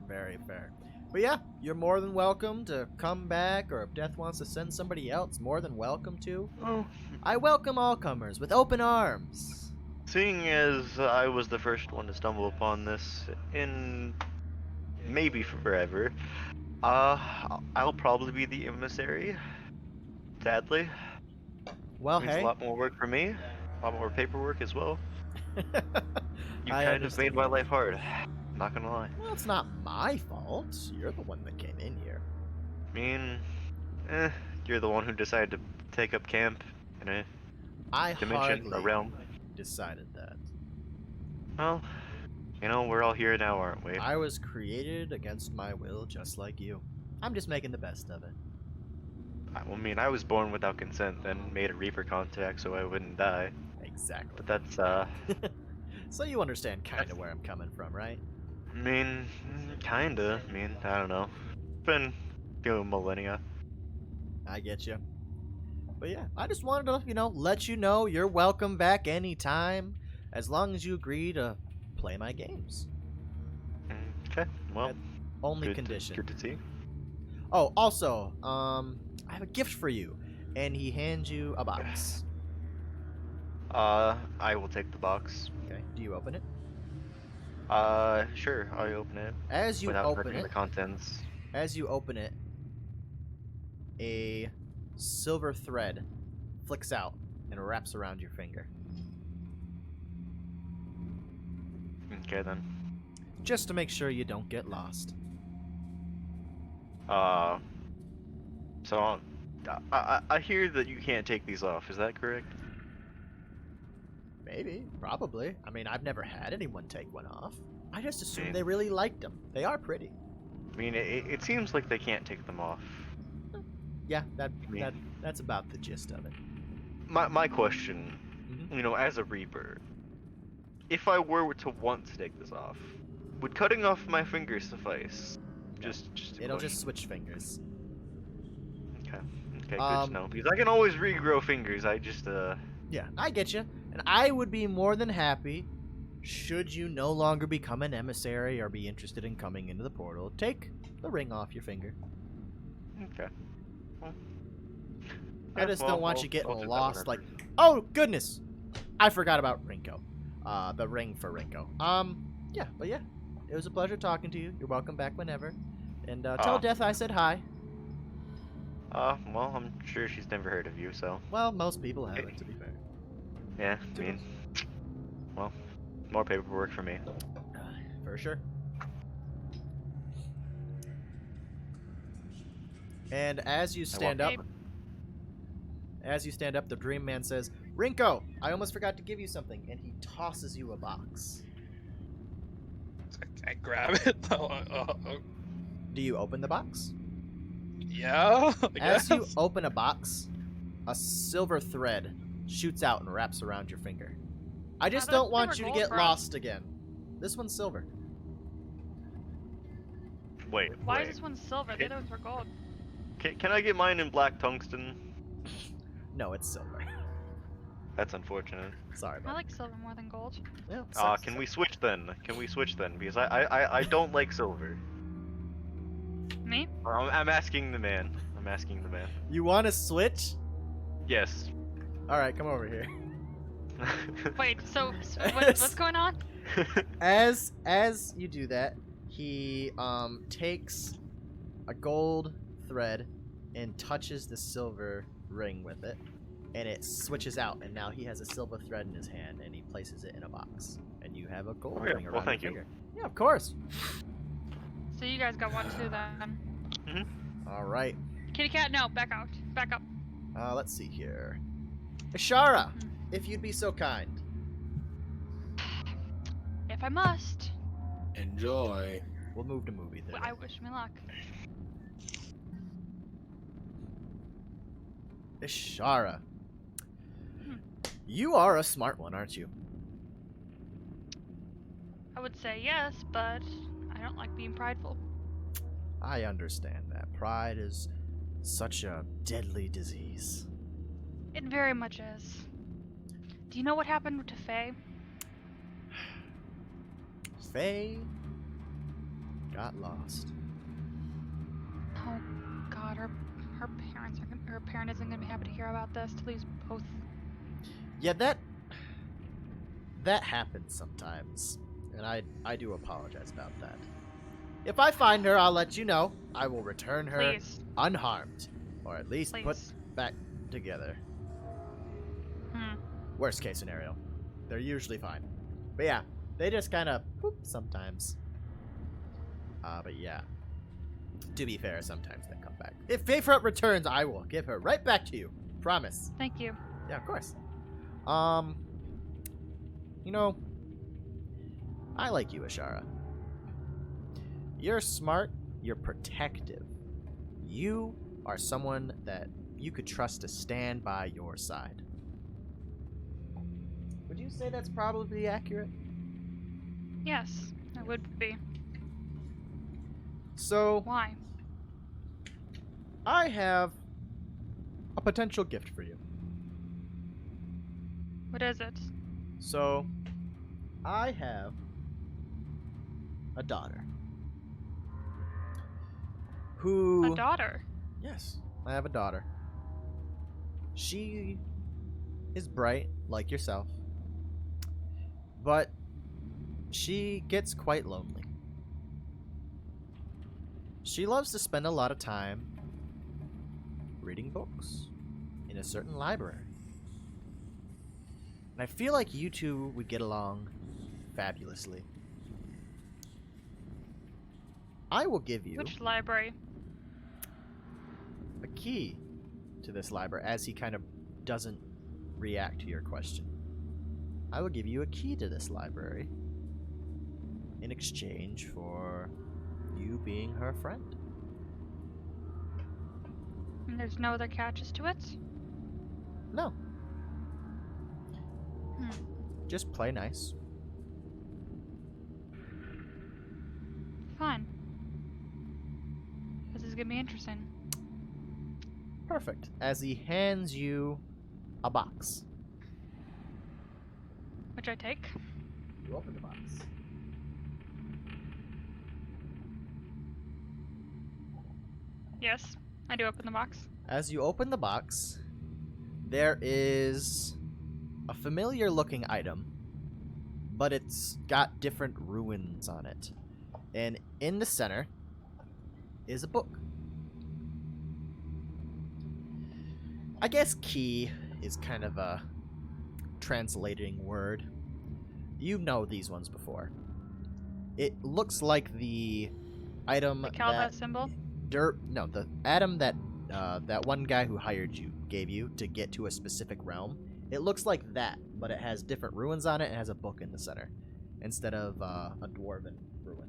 Very fair. But yeah, you're more than welcome to come back, or if Death wants to send somebody else, more than welcome to. Oh, I welcome all comers with open arms. seeing as I was the first one to stumble upon this in maybe forever, I'll probably be the emissary. Sadly, Well, means hey. a lot more work for me, a lot more paperwork as well. You I kind of made understand. my life hard. Not gonna lie. Well, it's not my fault. You're the one that came in here. I mean, you're the one who decided to take up camp in a I dimension, hardly a realm. decided that. Well, we're all here now, aren't we? I was created against my will, just like you. I'm just making the best of it. I was born without consent, then made a Reaper contact so I wouldn't die. Exactly. But that's, So you understand kind of where I'm coming from, right? Kinda. I don't know. Been few millennia. I get you. But yeah, I just wanted to, let you know you're welcome back anytime, as long as you agree to play my games. Okay, well, Only good condition. Good to see. Oh, also, I have a gift for you, and he hands you a box. I will take the box. Okay, do you open it? Sure, I open it. As you without open touching it, the contents. A silver thread flicks out and wraps around your finger. Okay then. Just to make sure you don't get lost. So I hear that you can't take these off. Is that correct? Maybe, probably. I've never had anyone take one off. I just assumed they really liked them. They are pretty. It seems like they can't take them off. Yeah, that's about the gist of it. My question, Mhm. As a Reaper, if I were to want to take this off, would cutting off my fingers suffice? Just a It'll question. just switch fingers. Okay, good to know. Because I can always regrow fingers. I just Yeah, I get you. And I would be more than happy, should you no longer become an emissary or be interested in coming into the portal, take the ring off your finger. Okay. Well, I just don't want you I'll getting do that lost. whenever. Like, oh goodness, I forgot about Rinko. The ring for Rinko. Yeah, but yeah, it was a pleasure talking to you. You're welcome back whenever. And tell Death I said hi. Well, I'm sure she's never heard of you, so. Well, most people haven't, to be fair. Yeah, well, more paperwork for me. For sure. And as you stand up, the Dream Man says, "Rinko, I almost forgot to give you something," and he tosses you a box. I grab it. Do you open the box? Yeah. I As you guess. open a box, a silver thread shoots out and wraps around your finger. I just those don't want things you were to gold get for us. lost again. This one's silver. Wait. Why is this one silver? The other ones were gold. Can I get mine in black tungsten? No, it's silver. That's unfortunate. Sorry I about like silver more than gold. it. Can we switch then? Because I don't like silver. Me? I'm asking the man. You want to switch? Yes. All right, come over here. Wait, so what's going on? As you do that, he takes a gold thread and touches the silver ring with it, and it switches out, and now he has a silver thread in his hand, and he places it in a box, and you have a gold Okay, ring well, around thank your you. finger. Yeah, of course. So you guys got one too then. All right. Kitty cat, no, back out. Back up. Let's see here. Ishara, if you'd be so kind. If I must. Enjoy. We'll move to movie theater. I wish me luck. Ishara. You are a smart one, aren't you? I would say yes, but I don't like being prideful. I understand that. Pride is such a deadly disease. It very much is. Do you know what happened to Faye? Faye got lost. Oh God, her parent isn't gonna be happy to hear about this. To lose both. Yeah, that happens sometimes, and I do apologize about that. If I find her, I'll let you know. I will return her Please. unharmed, or at least put Please. back together. Hmm. Worst case scenario, they're usually fine. But yeah, they just kind of sometimes. But yeah, To be fair, sometimes they come back. If Bayfront returns, I will give her right back to you. Promise. Thank you. Yeah, of course. You know, I like you, Ashara. You're smart. You're protective. You are someone that you could trust to stand by your side. Would you say that's probably accurate? Yes, it would be. So, Why? I have a potential gift for you. What is it? So, I have a daughter. Who... A daughter. Yes, I have a daughter. She is bright, like yourself. But she gets quite lonely. She loves to spend a lot of time reading books in a certain library. And I feel like you two would get along fabulously. I will give you Which library? a key to this library as he kind of doesn't react to your question. I will give you a key to this library in exchange for you being her friend. And there's no other catches to it? No, Hmm. just play nice. Fine. This is gonna be interesting. Perfect. As he hands you a box. Which I take. You open the box. Yes, I do open the box. As you open the box, there is a familiar looking item, but it's got different ruins on it. And in the center is a book. I guess key is kind of a translating word. You know these ones before. It looks like the item The Calbat that symbol? No, the item that that one guy who hired you gave you to get to a specific realm. It looks like that, but it has different ruins on it and has a book in the center instead of a dwarven ruin.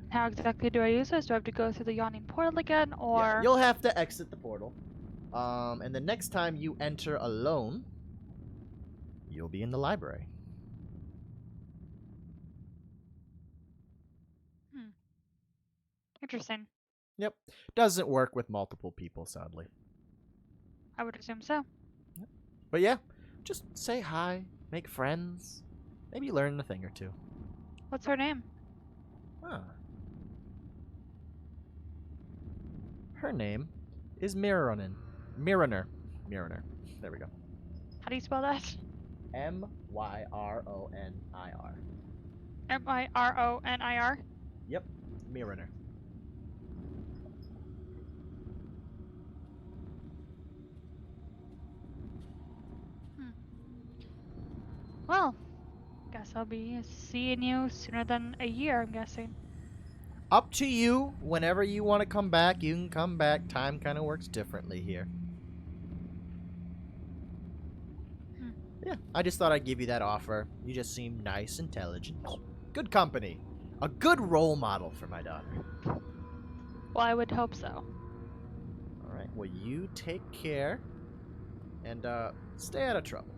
How exactly do I use this? Do I have to go through the Yawning Portal again, or... Yeah, you'll have to exit the portal. And the next time you enter alone, you'll be in the library. Interesting. Yep. Doesn't work with multiple people, sadly. I would assume so. But yeah, just say hi, make friends, maybe learn a thing or two. What's her name? Ah. Her name is Mirronin. Mirroner. There we go. How do you spell that? Myronir. Mironir? Yep, Mirroner. Well, guess I'll be seeing you sooner than a year, I'm guessing. Up to you. Whenever you want to come back, you can come back. Time kind of works differently here. Yeah, I just thought I'd give you that offer. You just seem nice, intelligent, good company. A good role model for my daughter. Well, I would hope so. Alright, well, you take care and stay out of trouble.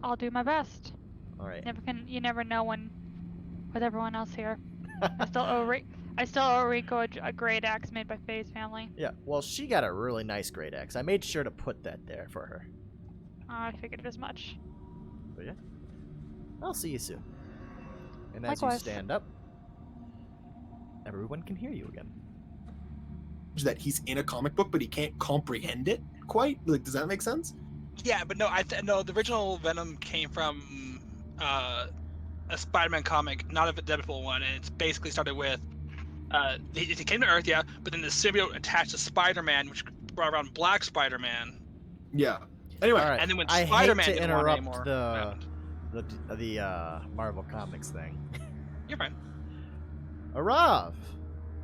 I'll do my best. Alright. You never know when with everyone else here. I still owe Rico a great axe made by Faye's family. Yeah, well, she got a really nice great axe. I made sure to put that there for her. I figured as much. But yeah, I'll see you soon. And as Likewise. you stand up, everyone can hear you again. That he's in a comic book, but he can't comprehend it quite. Like, does that make sense? Yeah, but no, no. The original Venom came from a Spider-Man comic, not a Deadpool one, and it's basically started with he came to Earth, yeah, but then the symbiote attached to Spider-Man, which brought around Black Spider-Man. Yeah. Anyway, All right. And then when I Spider-Man hate to didn't want interrupt anymore, the Marvel Comics thing. You're fine. Arav,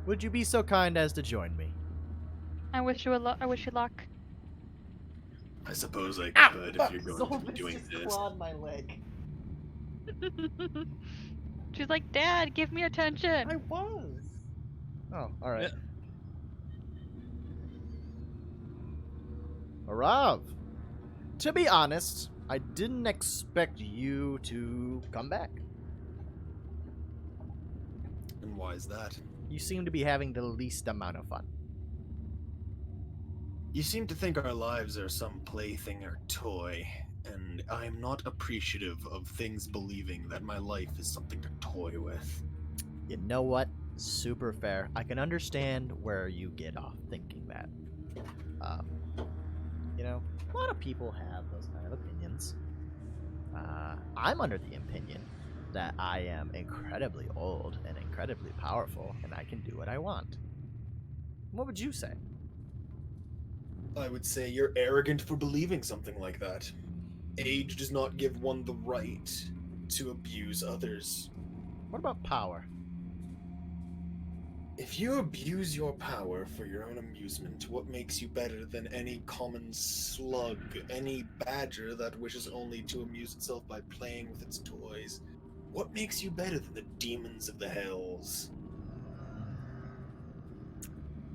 would you be so kind as to join me? I wish you luck. I suppose I Ow! could if you're going to be Zolvis doing just this. clawed my leg. She's like, Dad, give me attention. I was. Oh, all right. Arav, to be honest, I didn't expect you to come back. And why is that? You seem to be having the least amount of fun. You seem to think our lives are some plaything or toy, and I am not appreciative of things believing that my life is something to toy with. You know what? Super fair. I can understand where you get off thinking that. You know, a lot of people have those kind of opinions. I'm under the opinion that I am incredibly old and incredibly powerful, and I can do what I want. What would you say? I would say you're arrogant for believing something like that. Age does not give one the right to abuse others. What about power? If you abuse your power for your own amusement, what makes you better than any common slug, any badger that wishes only to amuse itself by playing with its toys? What makes you better than the demons of the hells?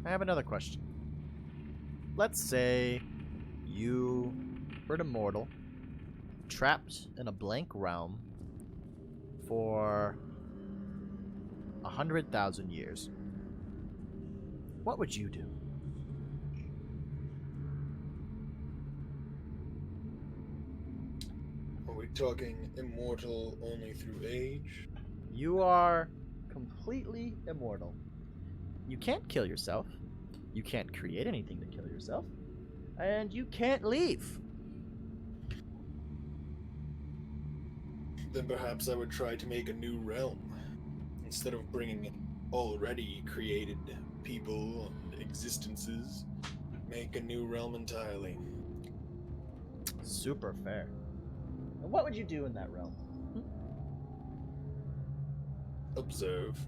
I have another question. Let's say you were an immortal, trapped in a blank realm for 100,000 years. What would you do? Are we talking immortal only through age? You are completely immortal. You can't kill yourself. You can't create anything to kill yourself. And you can't leave. Then perhaps I would try to make a new realm. Instead of bringing already created people and existences, make a new realm entirely. Super fair. And what would you do in that realm? Observe.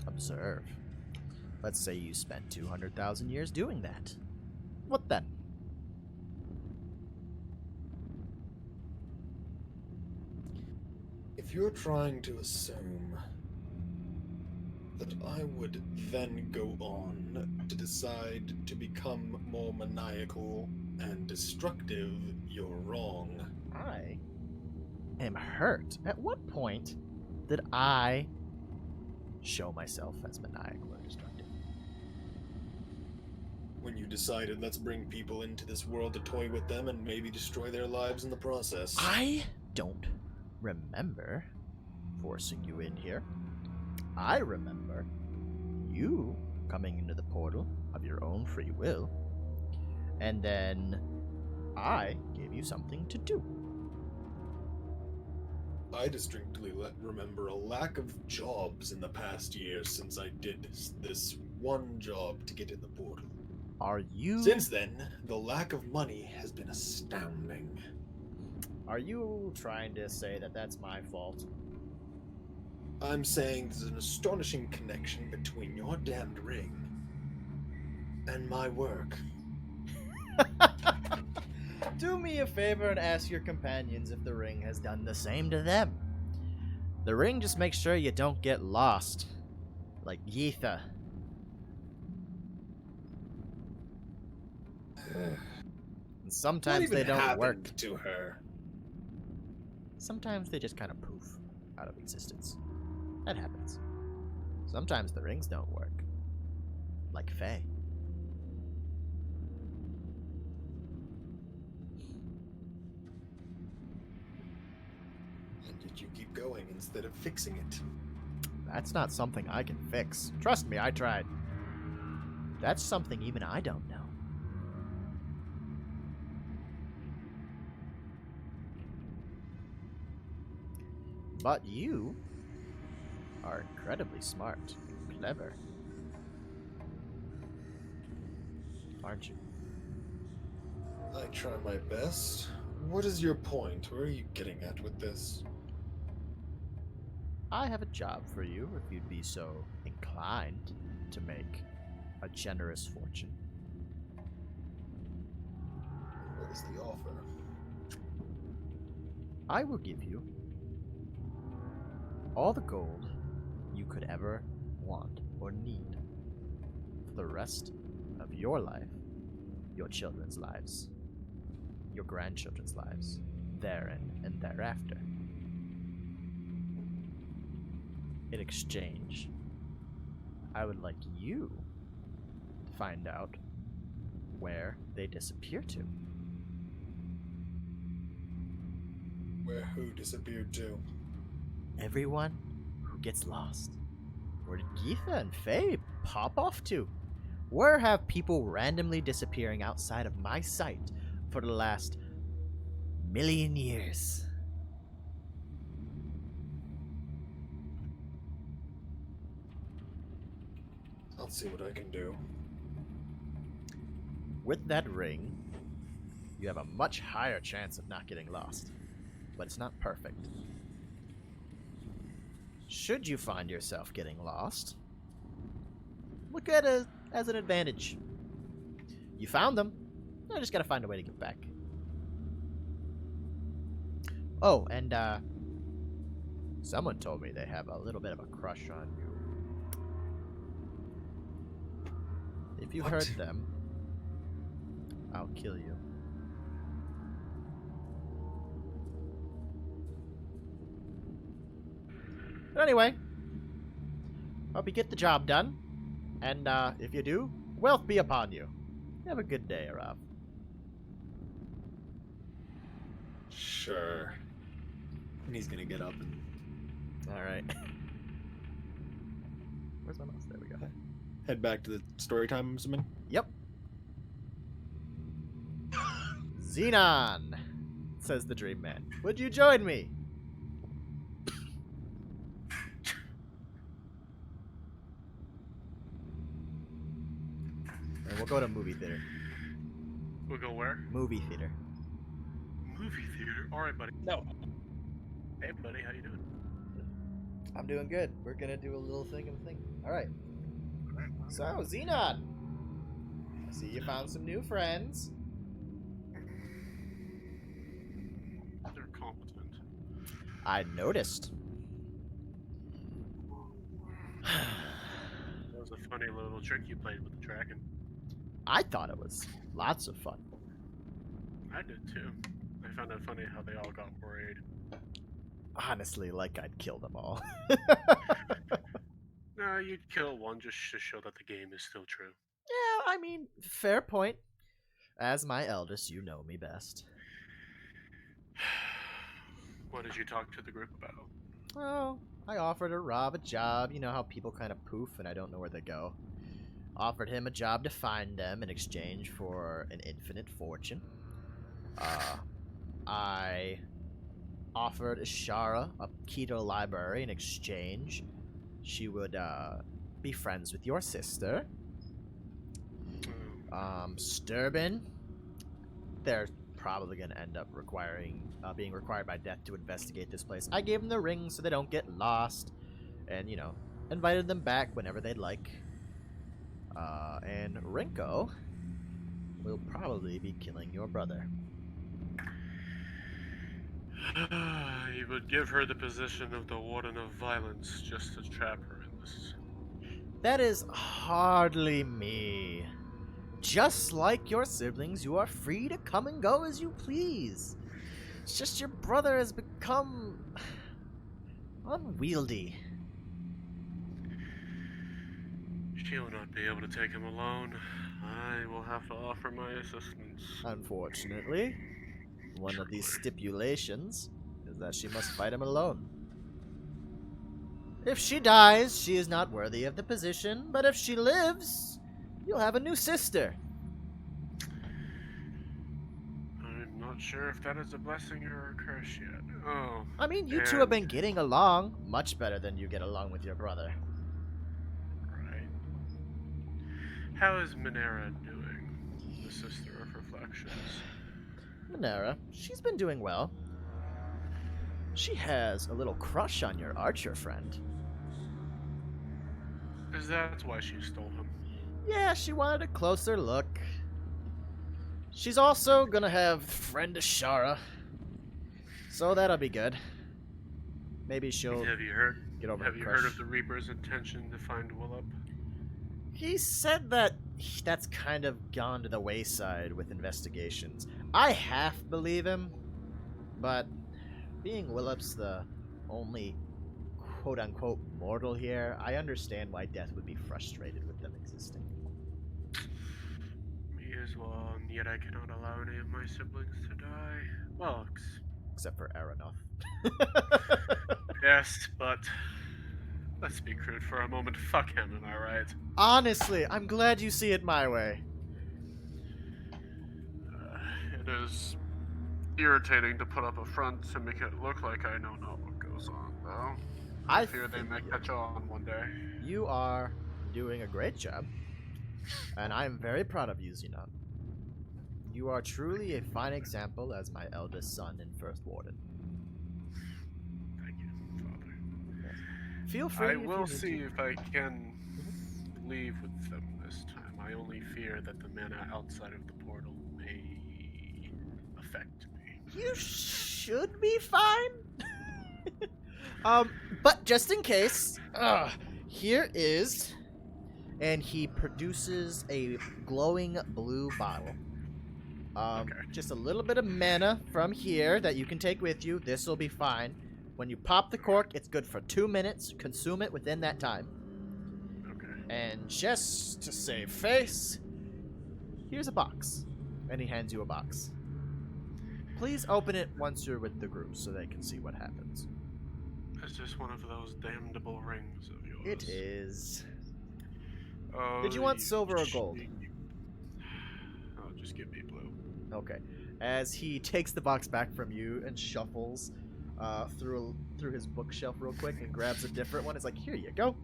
Observe. Let's say you spent 200,000 years doing that. What then? If you're trying to assume that I would then go on to decide to become more maniacal and destructive, you're wrong. I am hurt. At what point did I show myself as maniacal or destructive? When you decided, let's bring people into this world to toy with them and maybe destroy their lives in the process. I don't remember forcing you in here. I remember you coming into the portal of your own free will, and then I gave you something to do. I distinctly remember a lack of jobs in the past year since I did this one job to get in the portal. Are you... Since then, the lack of money has been astounding. Are you trying to say that that's my fault? I'm saying there's an astonishing connection between your damned ring and my work. Do me a favor and ask your companions if the ring has done the same to them. The ring just makes sure you don't get lost. Like Yetha. And sometimes they don't work. To her. Sometimes they just kind of poof out of existence. That happens. Sometimes the rings don't work. Like Faye. And yet you keep going instead of fixing it. That's not something I can fix. Trust me, I tried. That's something even I don't know. But you are incredibly smart and clever. Aren't you? I try my best. What is your point? Where are you getting at with this? I have a job for you if you'd be so inclined to make a generous fortune. What is the offer? I will give you all the gold you could ever want or need for the rest of your life, your children's lives, your grandchildren's lives, therein and thereafter. In exchange, I would like you to find out where they disappear to. Where who disappeared to? Everyone who gets lost. Where did Geetha and Faye pop off to? Where have people randomly disappearing outside of my sight for the last million years? I'll see what I can do. With that ring, you have a much higher chance of not getting lost. But it's not perfect. Should you find yourself getting lost, look at it as an advantage. You found them. I just gotta find a way to get back. Oh, and someone told me they have a little bit of a crush on you. If you What? hurt them, I'll kill you. But anyway, hope you get the job done. And if you do, wealth be upon you. Have a good day, Arav. Sure. And he's gonna get up and Alright. Where's my mouse? There we go. head back to the story time, I'm assuming. Yep. Xenon, says the Dream Man. Would you join me? And we'll go to movie theater. We'll go where? Movie theater. Movie theater. All right, buddy. No. Hey, buddy, how you doing? I'm doing good. We're gonna do a little thing. Alright. So, Xenon! I see you found some new friends. They're competent. I noticed. That was a funny little trick you played with the dragon. I thought it was lots of fun. I did too. I found it funny how they all got worried. Honestly, like I'd kill them all. No, you'd kill one just to show that the game is still true. Yeah, I mean, fair point. As my eldest, you know me best. What did you talk to the group about? Oh, I offered Rob a job. You know how people kind of poof and I don't know where they go. Offered him a job to find them in exchange for an infinite fortune. I offered Ishara a key to a library in exchange. She would be friends with your sister. Sturbin, they're probably going to end up being required by death to investigate this place. I gave them the ring so they don't get lost. And, you know, invited them back whenever they'd like. And Rinko will probably be killing your brother. You would give her the position of the Warden of Violence just to trap her in this. That is hardly me. Just like your siblings, you are free to come and go as you please. It's just your brother has become unwieldy. She'll not be able to take him alone. I will have to offer my assistance. Unfortunately, one of these stipulations is that she must fight him alone. If she dies, she is not worthy of the position, but if she lives, you'll have a new sister. I'm not sure if that is a blessing or a curse yet. Oh. I mean, you two have been getting along much better than you get along with your brother. Right. How is Minera doing? The sister of reflections. Minera, she's been doing well. She has a little crush on your archer friend. Is that why she stole him? Yeah, she wanted a closer look. She's also gonna have friend Ashara. So that'll be good. Maybe she'll Have you heard? get over Have her you crush. heard of the Reaper's intention to find Willop? He said that that's kind of gone to the wayside with investigations. I half believe him, but being Willop's the only quote-unquote mortal here, I understand why Death would be frustrated with them existing. Me as well, and yet I cannot allow any of my siblings to die. Well, Except for Aronoth. yes, but let's be crude for a moment. Fuck him, am I right? Honestly, I'm glad you see it my way. It is irritating to put up a front to make it look like I know not what goes on, though. I fear they may catch on one day. You are doing a great job, and I'm very proud of you, Xenon. You are truly a fine example as my eldest son and first warden. Thank you, Father. Feel free. I if you will need see to. if I can leave with them this time. I only fear that the mana outside of the portal may affect me. You should be fine. But just in case, here is, and he produces a glowing blue bottle. Okay. Just a little bit of mana from here that you can take with you. This will be fine. When you pop the cork, it's good for 2 minutes. Consume it within that time. Okay. And just to save face, here's a box. And he hands you a box. Please open it once you're with the group so they can see what happens. Is this one of those damnable rings of yours? It is. Oh, Did you want silver or gold? Oh, just give me blue. Okay. As he takes the box back from you and shuffles through his bookshelf real quick and grabs a different one, it's like, here you go.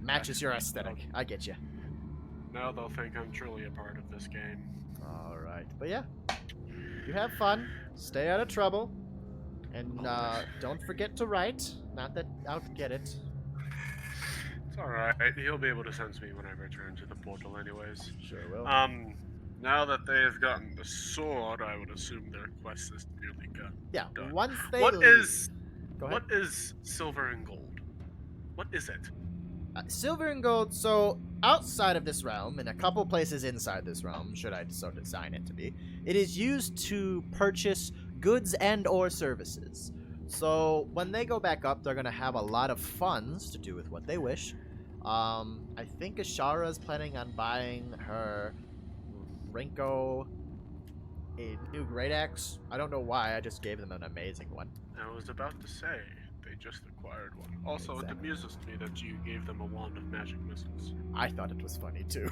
Matches your aesthetic. I get you. Now they'll think I'm truly a part of this game. All right, but yeah, you have fun. Stay out of trouble, and don't forget to write. Not that I'll get it. It's alright. He'll be able to sense me when I return to the portal anyways. Sure will. Now that they have gotten the sword, I would assume their quest is nearly done. Yeah. done. Once they What leave, is Go ahead. what is silver and gold? What is it? Silver and gold. So outside of this realm, and a couple places inside this realm, should I so design it to be, it is used to purchase goods and/or services. So when they go back up, they're gonna have a lot of funds to do with what they wish. I think Ashara is planning on buying her Rinko a new great axe. I don't know why. I just gave them an amazing one. I was about to say, they just acquired one. Also, Exactly. it amuses me that you gave them a wand of magic missiles. I thought it was funny too.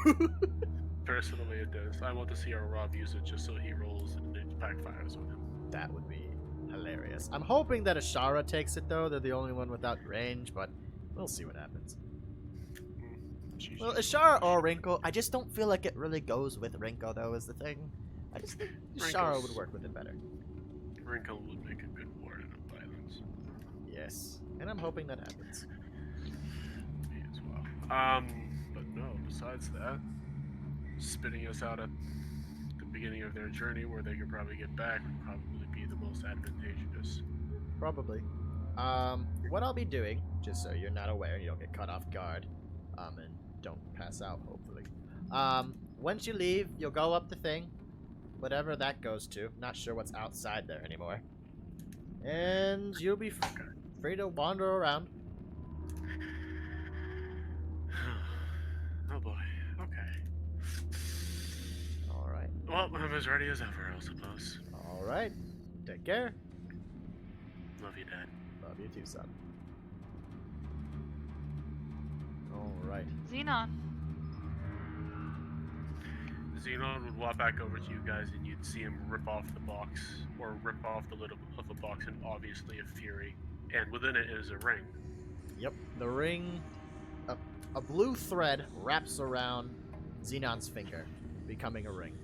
Personally, it does. I want to see our Rob use it just so he rolls and it backfires with him. That would be hilarious. I'm hoping that Ashara takes it though. They're the only one without range, but we'll see what happens. Well, Ashara or Rinko, I just don't feel like it really goes with Rinko though, is the thing. I just think Ashara Rinko's- would work with it better. Wrinkle would make a good Warden of Violence. Yes. And I'm hoping that happens. Me as well. But no, besides that, spitting us out at the beginning of their journey where they could probably get back would probably be the most advantageous. Probably. What I'll be doing, just so you're not aware, you don't get caught off guard, and don't pass out, hopefully. Once you leave, you'll go up the thing, whatever that goes to. Not sure what's outside there anymore. And you'll be free to wander around. Oh boy. Okay. Alright. Well, I'm as ready as ever, I suppose. Alright. Take care. Love you, Dad. Love you too, son. Alright. Xenon. Xenon would walk back over to you guys and you'd see him rip off the box, or rip off the lid of the box in obviously a fury. And within it is a ring. Yep. The ring, a blue thread wraps around Xenon's finger, becoming a ring.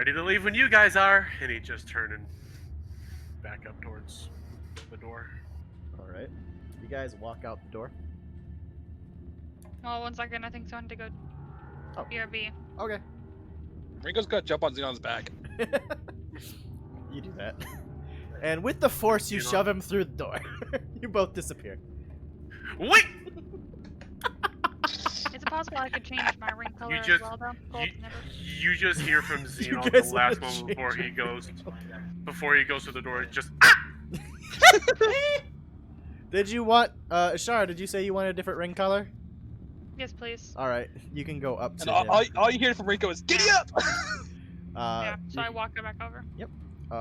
ready to leave when you guys are. And he just turned and back up towards the door. All right. You guys walk out the door. Well, 1 second. I think someone to go. Oh. BRB. Okay. Ringo's gonna jump on Xenon's back. You do that. And with the force, you Xenon. shove him through the door. You both disappear. Wait! Is it possible I could change my ring color as just- well, though? Gold never. You just hear from Xenon guys the last wanna moment before he change? goes to the door. Just Did you want, Ashara, did you say you wanted a different ring color? Yes, please. Alright, you can go up to And him. all you hear from Ringo is "Giddy up!" Yeah. So you- I walk her back over.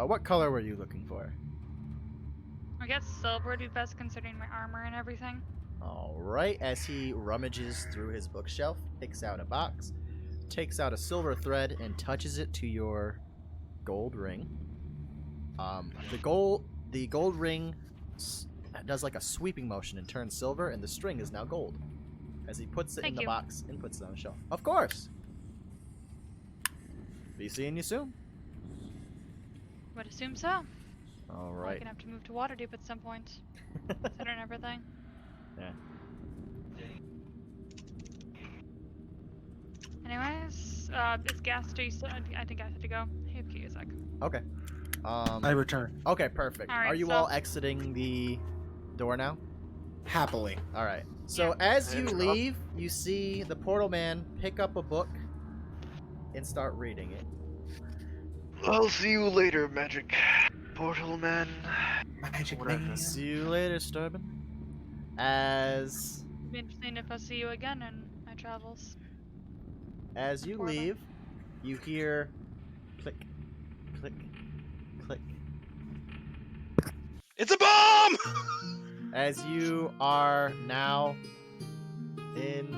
what color were you looking for? I guess silver would be best considering my armor and everything. Alright, as he rummages through his bookshelf, picks out a box, takes out a silver thread, and touches it to your gold ring. The gold ring does like a sweeping motion and turns silver, and the string is now gold. As he puts it in Thank the you. box and puts it on the shelf. Of course! Be seeing you soon. Would assume so. I'm Alright. gonna have to move to Waterdeep at some point. Considering everything. Yeah. Anyways, is Gas still? I think I have to go. Hey, give me a sec. Okay. I return Okay, perfect. Alright, Are you so- all exiting the door now? happily. Alright. So as you leave, you see the portal man pick up a book and start reading it. I'll see you later, Magic Portal Man. Magic Whatever. man. See you later, Sturbin. As It'd be interesting if I see you again in my travels. you Portal. leave, you hear click, click, click. It's a bomb! As you are now in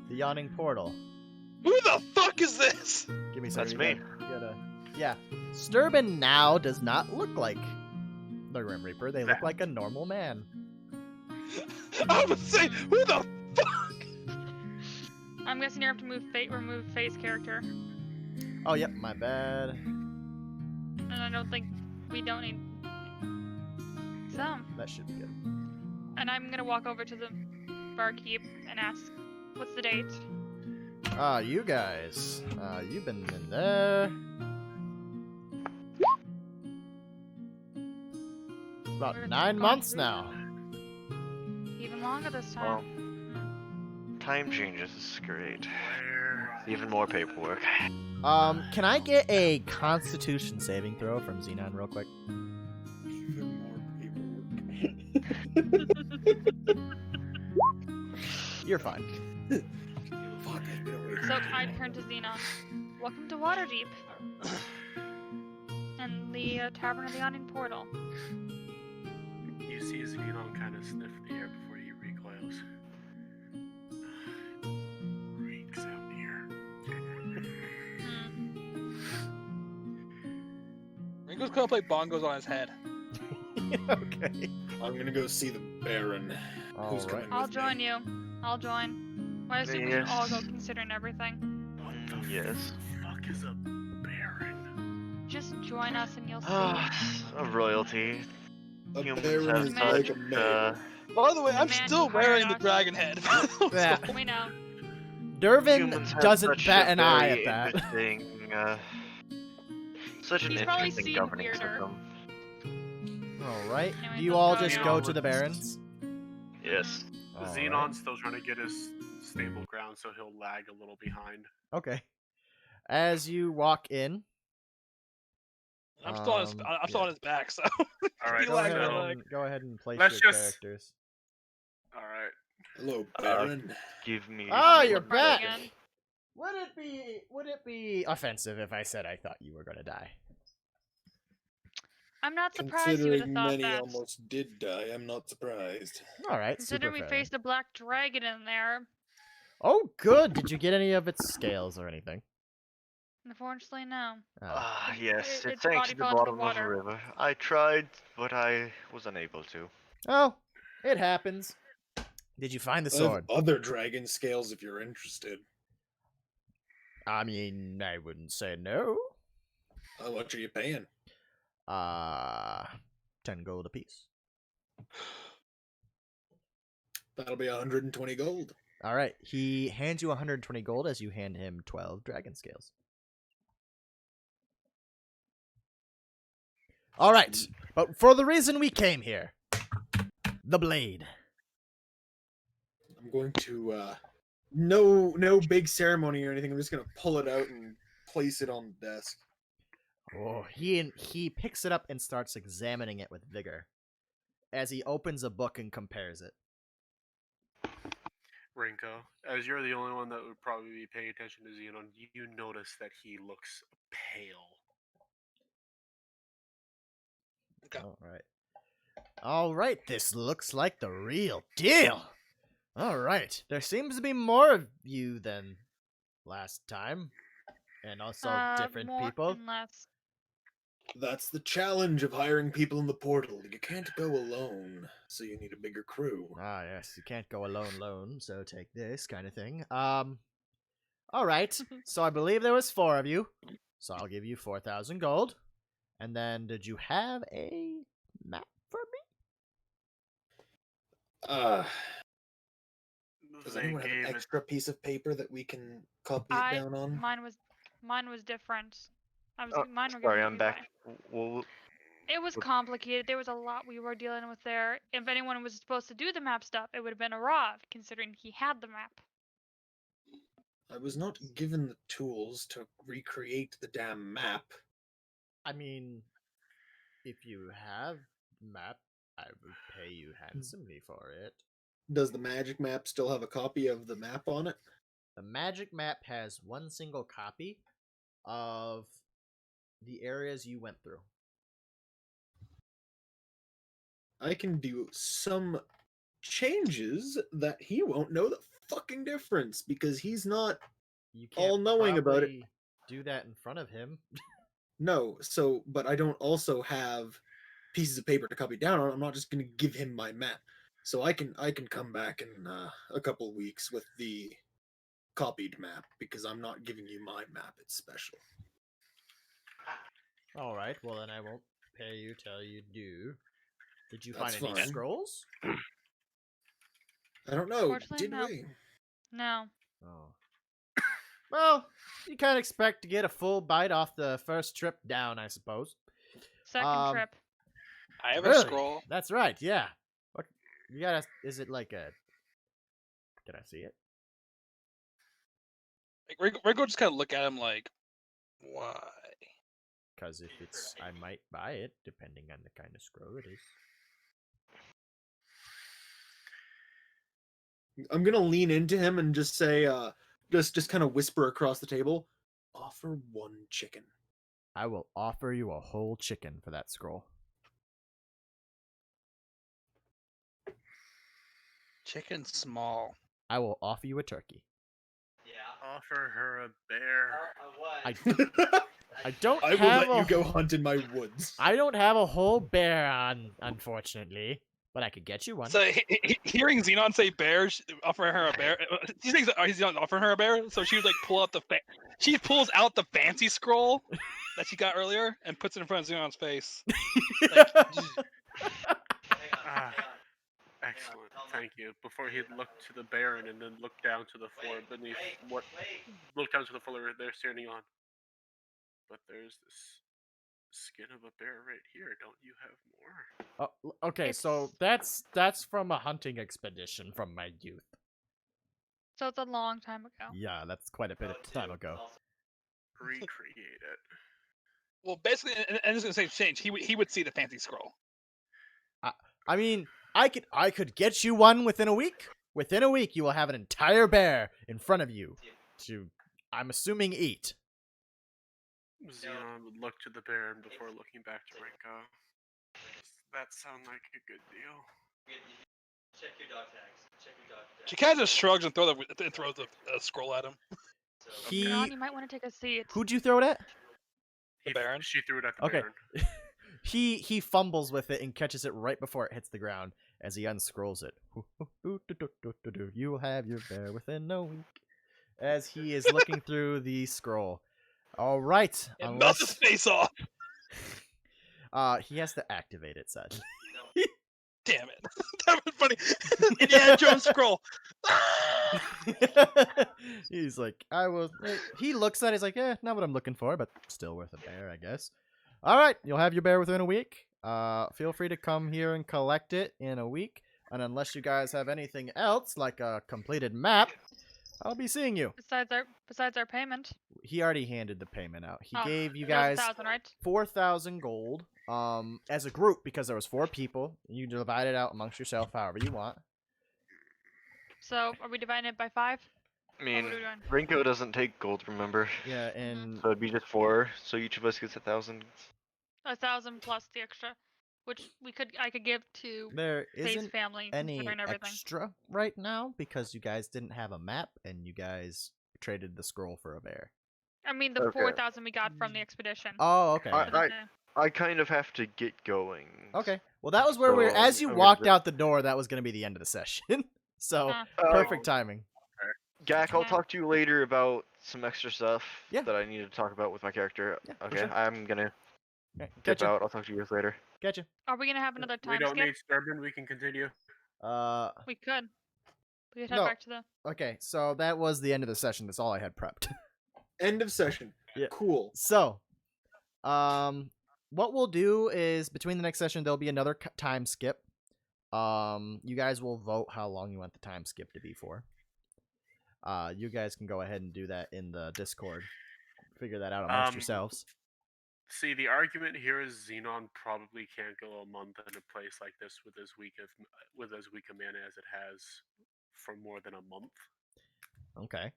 the Yawning Portal. Who the fuck is this? Give me a That's second. me. You gotta. Yeah. Sturbin now does not look like the Grim Reaper. They look like a normal man. I would say, who the fuck? I'm guessing you have to remove face character, Oh, yep, my bad. and I don't think we don't need. So, That should be good. and I'm gonna walk over to the barkeep and ask, "What's the date?" You guys. You've been in there. About We're 9 gone months through now. Even longer this Well, time. time changes is great. Even more paperwork. Can I get a Constitution saving throw from Xenon real quick? Even more paperwork. You're fine. Fuck, I've been away. So I turn to Xenon. Welcome to Waterdeep. And the Tavern of the Yawning Portal. you see Xenon kind of sniff the air before he recoils. Reeks out here. Hmm. Ringo's gonna play bongos on his head. Okay. I'm gonna go see the Baron. Who's Alright. coming I'll with me? join you. I'll join. Well, I assume we should all go considering everything. Yes. Fuck is a Baron? Just join us and you'll see. A royalty. A Humans Baron have is man. like such, a man. By the way, I'm Man, still you wearing hired the us. dragon head. Yeah. We know. Dervin humans have doesn't such bat a an eye very at that. interesting, such an He's probably interesting seen governing weirder. system. Alright. Anyway, Do you let's all go. just go to the Barrens? Yes. The Alright. Xenon's still trying to get his stable ground, so he'll lag a little behind. Okay. As you walk in, I'm still on his, Um, I'm still yeah. on his back, so. All right, He go lagged ahead, my so, leg. and, go ahead and place Let's your just- characters. all right. Hello, Baron. Give me. Ah, you're Right back! again. Would it be offensive if I said I thought you were gonna die? I'm not surprised you would have Considering thought many that. almost did die, I'm not surprised. Alright, Considering super we fair. faced a black dragon in there. Oh, good! Did you get any of its scales or anything? Unfortunately, no. Oh. Ah, yes. It its sank body to the fell into the bottom of a water. river. I tried, but I was unable to. Oh, it happens. Did you find the I have sword? other dragon scales if you're interested. I mean, I wouldn't say no. How much are you paying? 10 gold apiece. That'll be 120 gold. All right. He hands you 120 gold as you hand him 12 dragon scales. All right. But for the reason we came here, the blade. I'm going to no big ceremony or anything. I'm just gonna pull it out and place it on the desk. Oh, he picks it up and starts examining it with vigor as he opens a book and compares it. Rinko, as you're the only one that would probably be paying attention to Xenon, you notice that he looks pale. All right, this looks like the real deal. All right, there seems to be more of you than last time, and also different more people. and less. That's the challenge of hiring people in the portal. You can't go alone, so you need a bigger crew. Ah, yes, you can't go alone, so take this kind of thing. All right, so I believe there was 4 of you, so I'll give you 4,000 gold. And then, did you have a map for me? Does They anyone have gave an it- extra piece of paper that we can copy it down on? Mine was different. Oh, Mine were sorry, given to I'm me back. by- Well, It was complicated. There was a lot we were dealing with there. If anyone was supposed to do the map stuff, it would have been Arav, considering he had the map. I was not given the tools to recreate the damn map. I mean, if you have map, I would pay you handsomely for it. Does the magic map still have a copy of the map on it? The magic map has one single copy of the areas you went through. I can do some changes that he won't know the fucking difference because he's not You can't all-knowing about it. probably do that in front of him. No, but I don't also have pieces of paper to copy down on. I'm not just going to give him my map. So I can come back in a couple of weeks with the copied map because I'm not giving you my map. It's special. All right, well then I won't pay you till you do. Did you That's find any fine. scrolls? I don't know. Unfortunately, Did no. we? No. Oh. Well, you can't expect to get a full bite off the first trip down, I suppose. Second trip. I have a Really? scroll. That's right, yeah. What you gotta is it like a can I see it? Like, Rico just kind of look at him like, why? Because if it's I might buy it, depending on the kind of scroll it is. I'm gonna lean into him and just say, just kind of whisper across the table, offer 1 chicken. I will offer you a whole chicken for that scroll. Chicken small. I will offer you a turkey. Offer her a bear. I don't I will have let you a go hunt in my woods. I don't have a whole bear on, unfortunately, but I could get you one. So hearing Xenon say bear, offering her a bear, she thinks he's not offering her a bear. So she would like pull out she pulls out the fancy scroll that she got earlier and puts it in front of Xenon's face. Ah, excellent, thank you. Before he looked to the Baron and then looked down to the floor beneath looked down to the floor they're standing on. But there's this skin of a bear right here. Don't you have more? Oh, okay, so that's from a hunting expedition from my youth. So it's a long time ago. Yeah, that's quite a bit of time ago. Recreate it. Well, basically, and it's gonna say change. He would see the fancy scroll. I mean, I could get you one within a week. Within a week, you will have an entire bear in front of you to, I'm assuming, eat. Xenon would look to the Baron before looking back to Rinko. Does that sound like a good deal? She kind of just shrugs and throws the scroll at him. Ron, you might want to take a seat. Who'd you throw it at? The Baron. She threw it at the Okay. Baron. He fumbles with it and catches it right before it hits the ground as he unscrolls it. You will have your bear within a week. as he is looking through the scroll. All right. And melt his face off. He has to activate it, sadly. Damn it. That was funny. Indiana Jones scroll. He's like, I will. He looks at it. He's like, not what I'm looking for, but still worth a bear, I guess. All right, you'll have your bear within a week. Feel free to come here and collect it in a week. And unless you guys have anything else, like a completed map, I'll be seeing you. Besides our payment. He already handed the payment out. He Oh, gave you it was guys 1,000, right? 4,000 gold. As a group, because there was 4 people. You divide it out amongst yourself however you want. So are we dividing it by 5? I mean, what are we doing? Rinko doesn't take gold, remember? Yeah, and So it'd be just 4, so each of us gets 1,000. 1,000 plus the extra, which I could give to there Faye's isn't family, any considering everything. extra right now because you guys didn't have a map and you guys traded the scroll for a bear. I mean, the Okay. 4,000 we got from the expedition. Oh, okay. I kind of have to get going. Okay. Well, that was where we were. So, As you I'm walked gonna- out the door, that was going to be the end of the session. So, Uh, perfect timing. Gak, I'll Yeah. talk to you later about some extra stuff Yeah. that I need to talk about with my character. Yeah, for Okay, sure. I'm gonna Okay, dip catch you. out. I'll talk to you guys later. Catch you. Are we gonna have another We time don't skip? need Sturbin. We can continue. We could. We could head No. back to the. Okay, so that was the end of the session. That's all I had prepped. End of session. Yeah. Cool. So, what we'll do is between the next session there'll be another time skip. You guys will vote how long you want the time skip to be for. You guys can go ahead and do that in the Discord. Figure that out amongst yourselves. See, the argument here is Xenon probably can't go a month in a place like this with as weak of mana as it has for more than a month. Okay.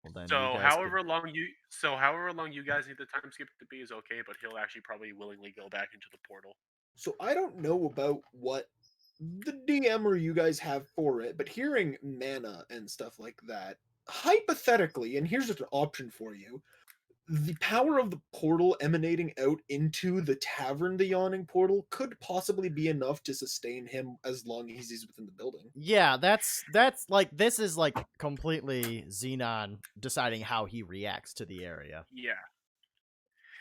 Well then. So you guys however long you guys need the time skip to be is okay, but he'll actually probably willingly go back into the portal. So I don't know about what the DM or you guys have for it, but hearing mana and stuff like that, hypothetically, and here's just an option for you, the power of the portal emanating out into the tavern, the Yawning Portal, could possibly be enough to sustain him as long as he's within the building. Yeah, that's like this is like completely Xenon deciding how he reacts to the area. Yeah,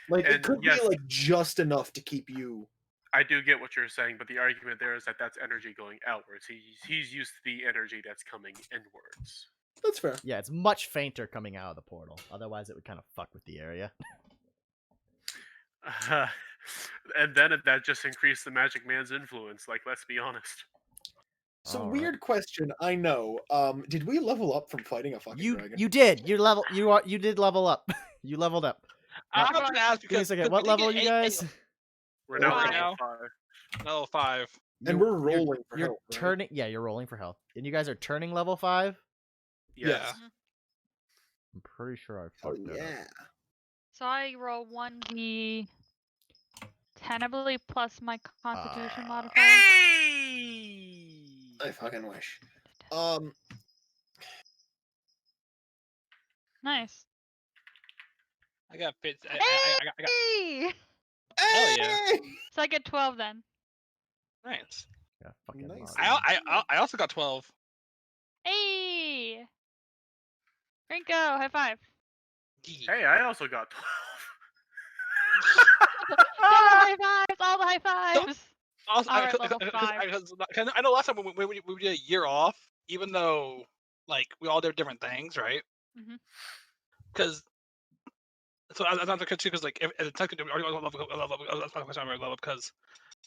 Like it And could yes. be like just enough to keep you. I do get what you're saying, but the argument there is that that's energy going outwards. He's used to the energy that's coming inwards. That's fair. Yeah, it's much fainter coming out of the portal. Otherwise, it would kind of fuck with the area. And then that just increased the Magic Man's influence. Like, let's be honest. So All weird question. I know. Did we level up from fighting a fucking dragon? You did. You did level up. You leveled up. I'm gonna ask Give me a because second. What level are you guys? We're now Right level now. 5. level 5. And we're rolling for You're health, right? turning. Yeah, you're rolling for health, and you guys are turning level 5. Yes. I'm pretty sure I Oh fucked that up. yeah. So I roll 1d10, I believe, plus my Constitution modifier. I fucking wish. Nice. I got bits. I got Hey! Hell yeah. Hey! So I get 12 then. nice. Yeah, fucking Nice. mod. I also got 12. Hey! Rinko, high five. Hey, I also got 12. High fives, all the high fives. Also, Alright, level 5. I know last time we did a year off, even though like we all did different things, right? Mhm. Because so I'm not too because like if the time because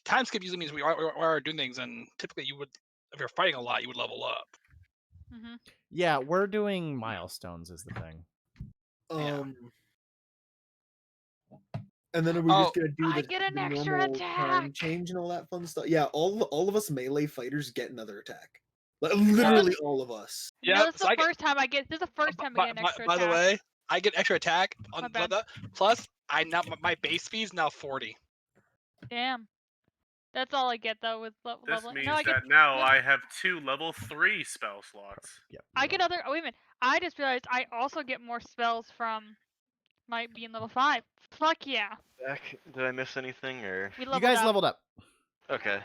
time skip usually means we are doing things, and typically you would if you're fighting a lot you would level up. Mhm. Yeah, we're doing milestones is the thing. Yeah. And then are we just gonna do I the, get an the extra normal time attack. change and all that fun stuff? Yeah, all of us melee fighters get another attack. Like, literally all of us. Yeah, Yeah, this is so the I get- first time I get. This is the first time I get an extra by attack. the way, I get extra attack My on bad. that. Plus, I now my base speed is now 40. Damn. That's all I get though with This leveling. means No, I get. that now no. I have 2 level 3 spell slots. Yep. I get other. Oh, wait a minute. I just realized I also get more spells from my being level 5. Fuck yeah. Gak, did I miss anything or? We You leveled guys up. leveled up. Okay.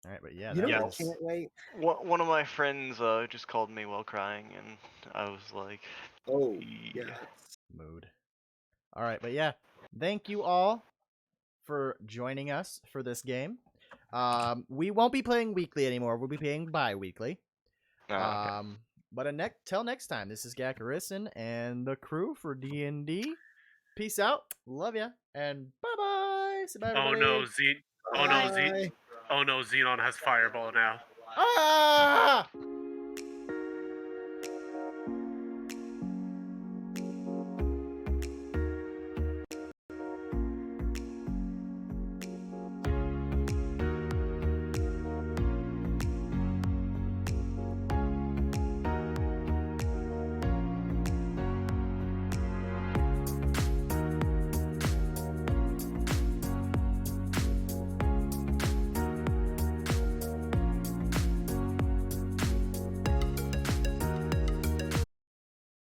All right, but yeah, You know that what? I was can't wait. One of my friends just called me while crying, and I was like, Oh, yeah. yeah. mood. All right, but yeah, thank you all for joining us for this game. We won't be playing weekly anymore. We'll be playing bi-weekly. Ah, okay. But till next time, this is Gakarison and the crew for D&D. Peace out. Love ya. And bye-bye. Say bye, Oh everybody. no, oh no, Bye. Xenon has fireball now. Ah!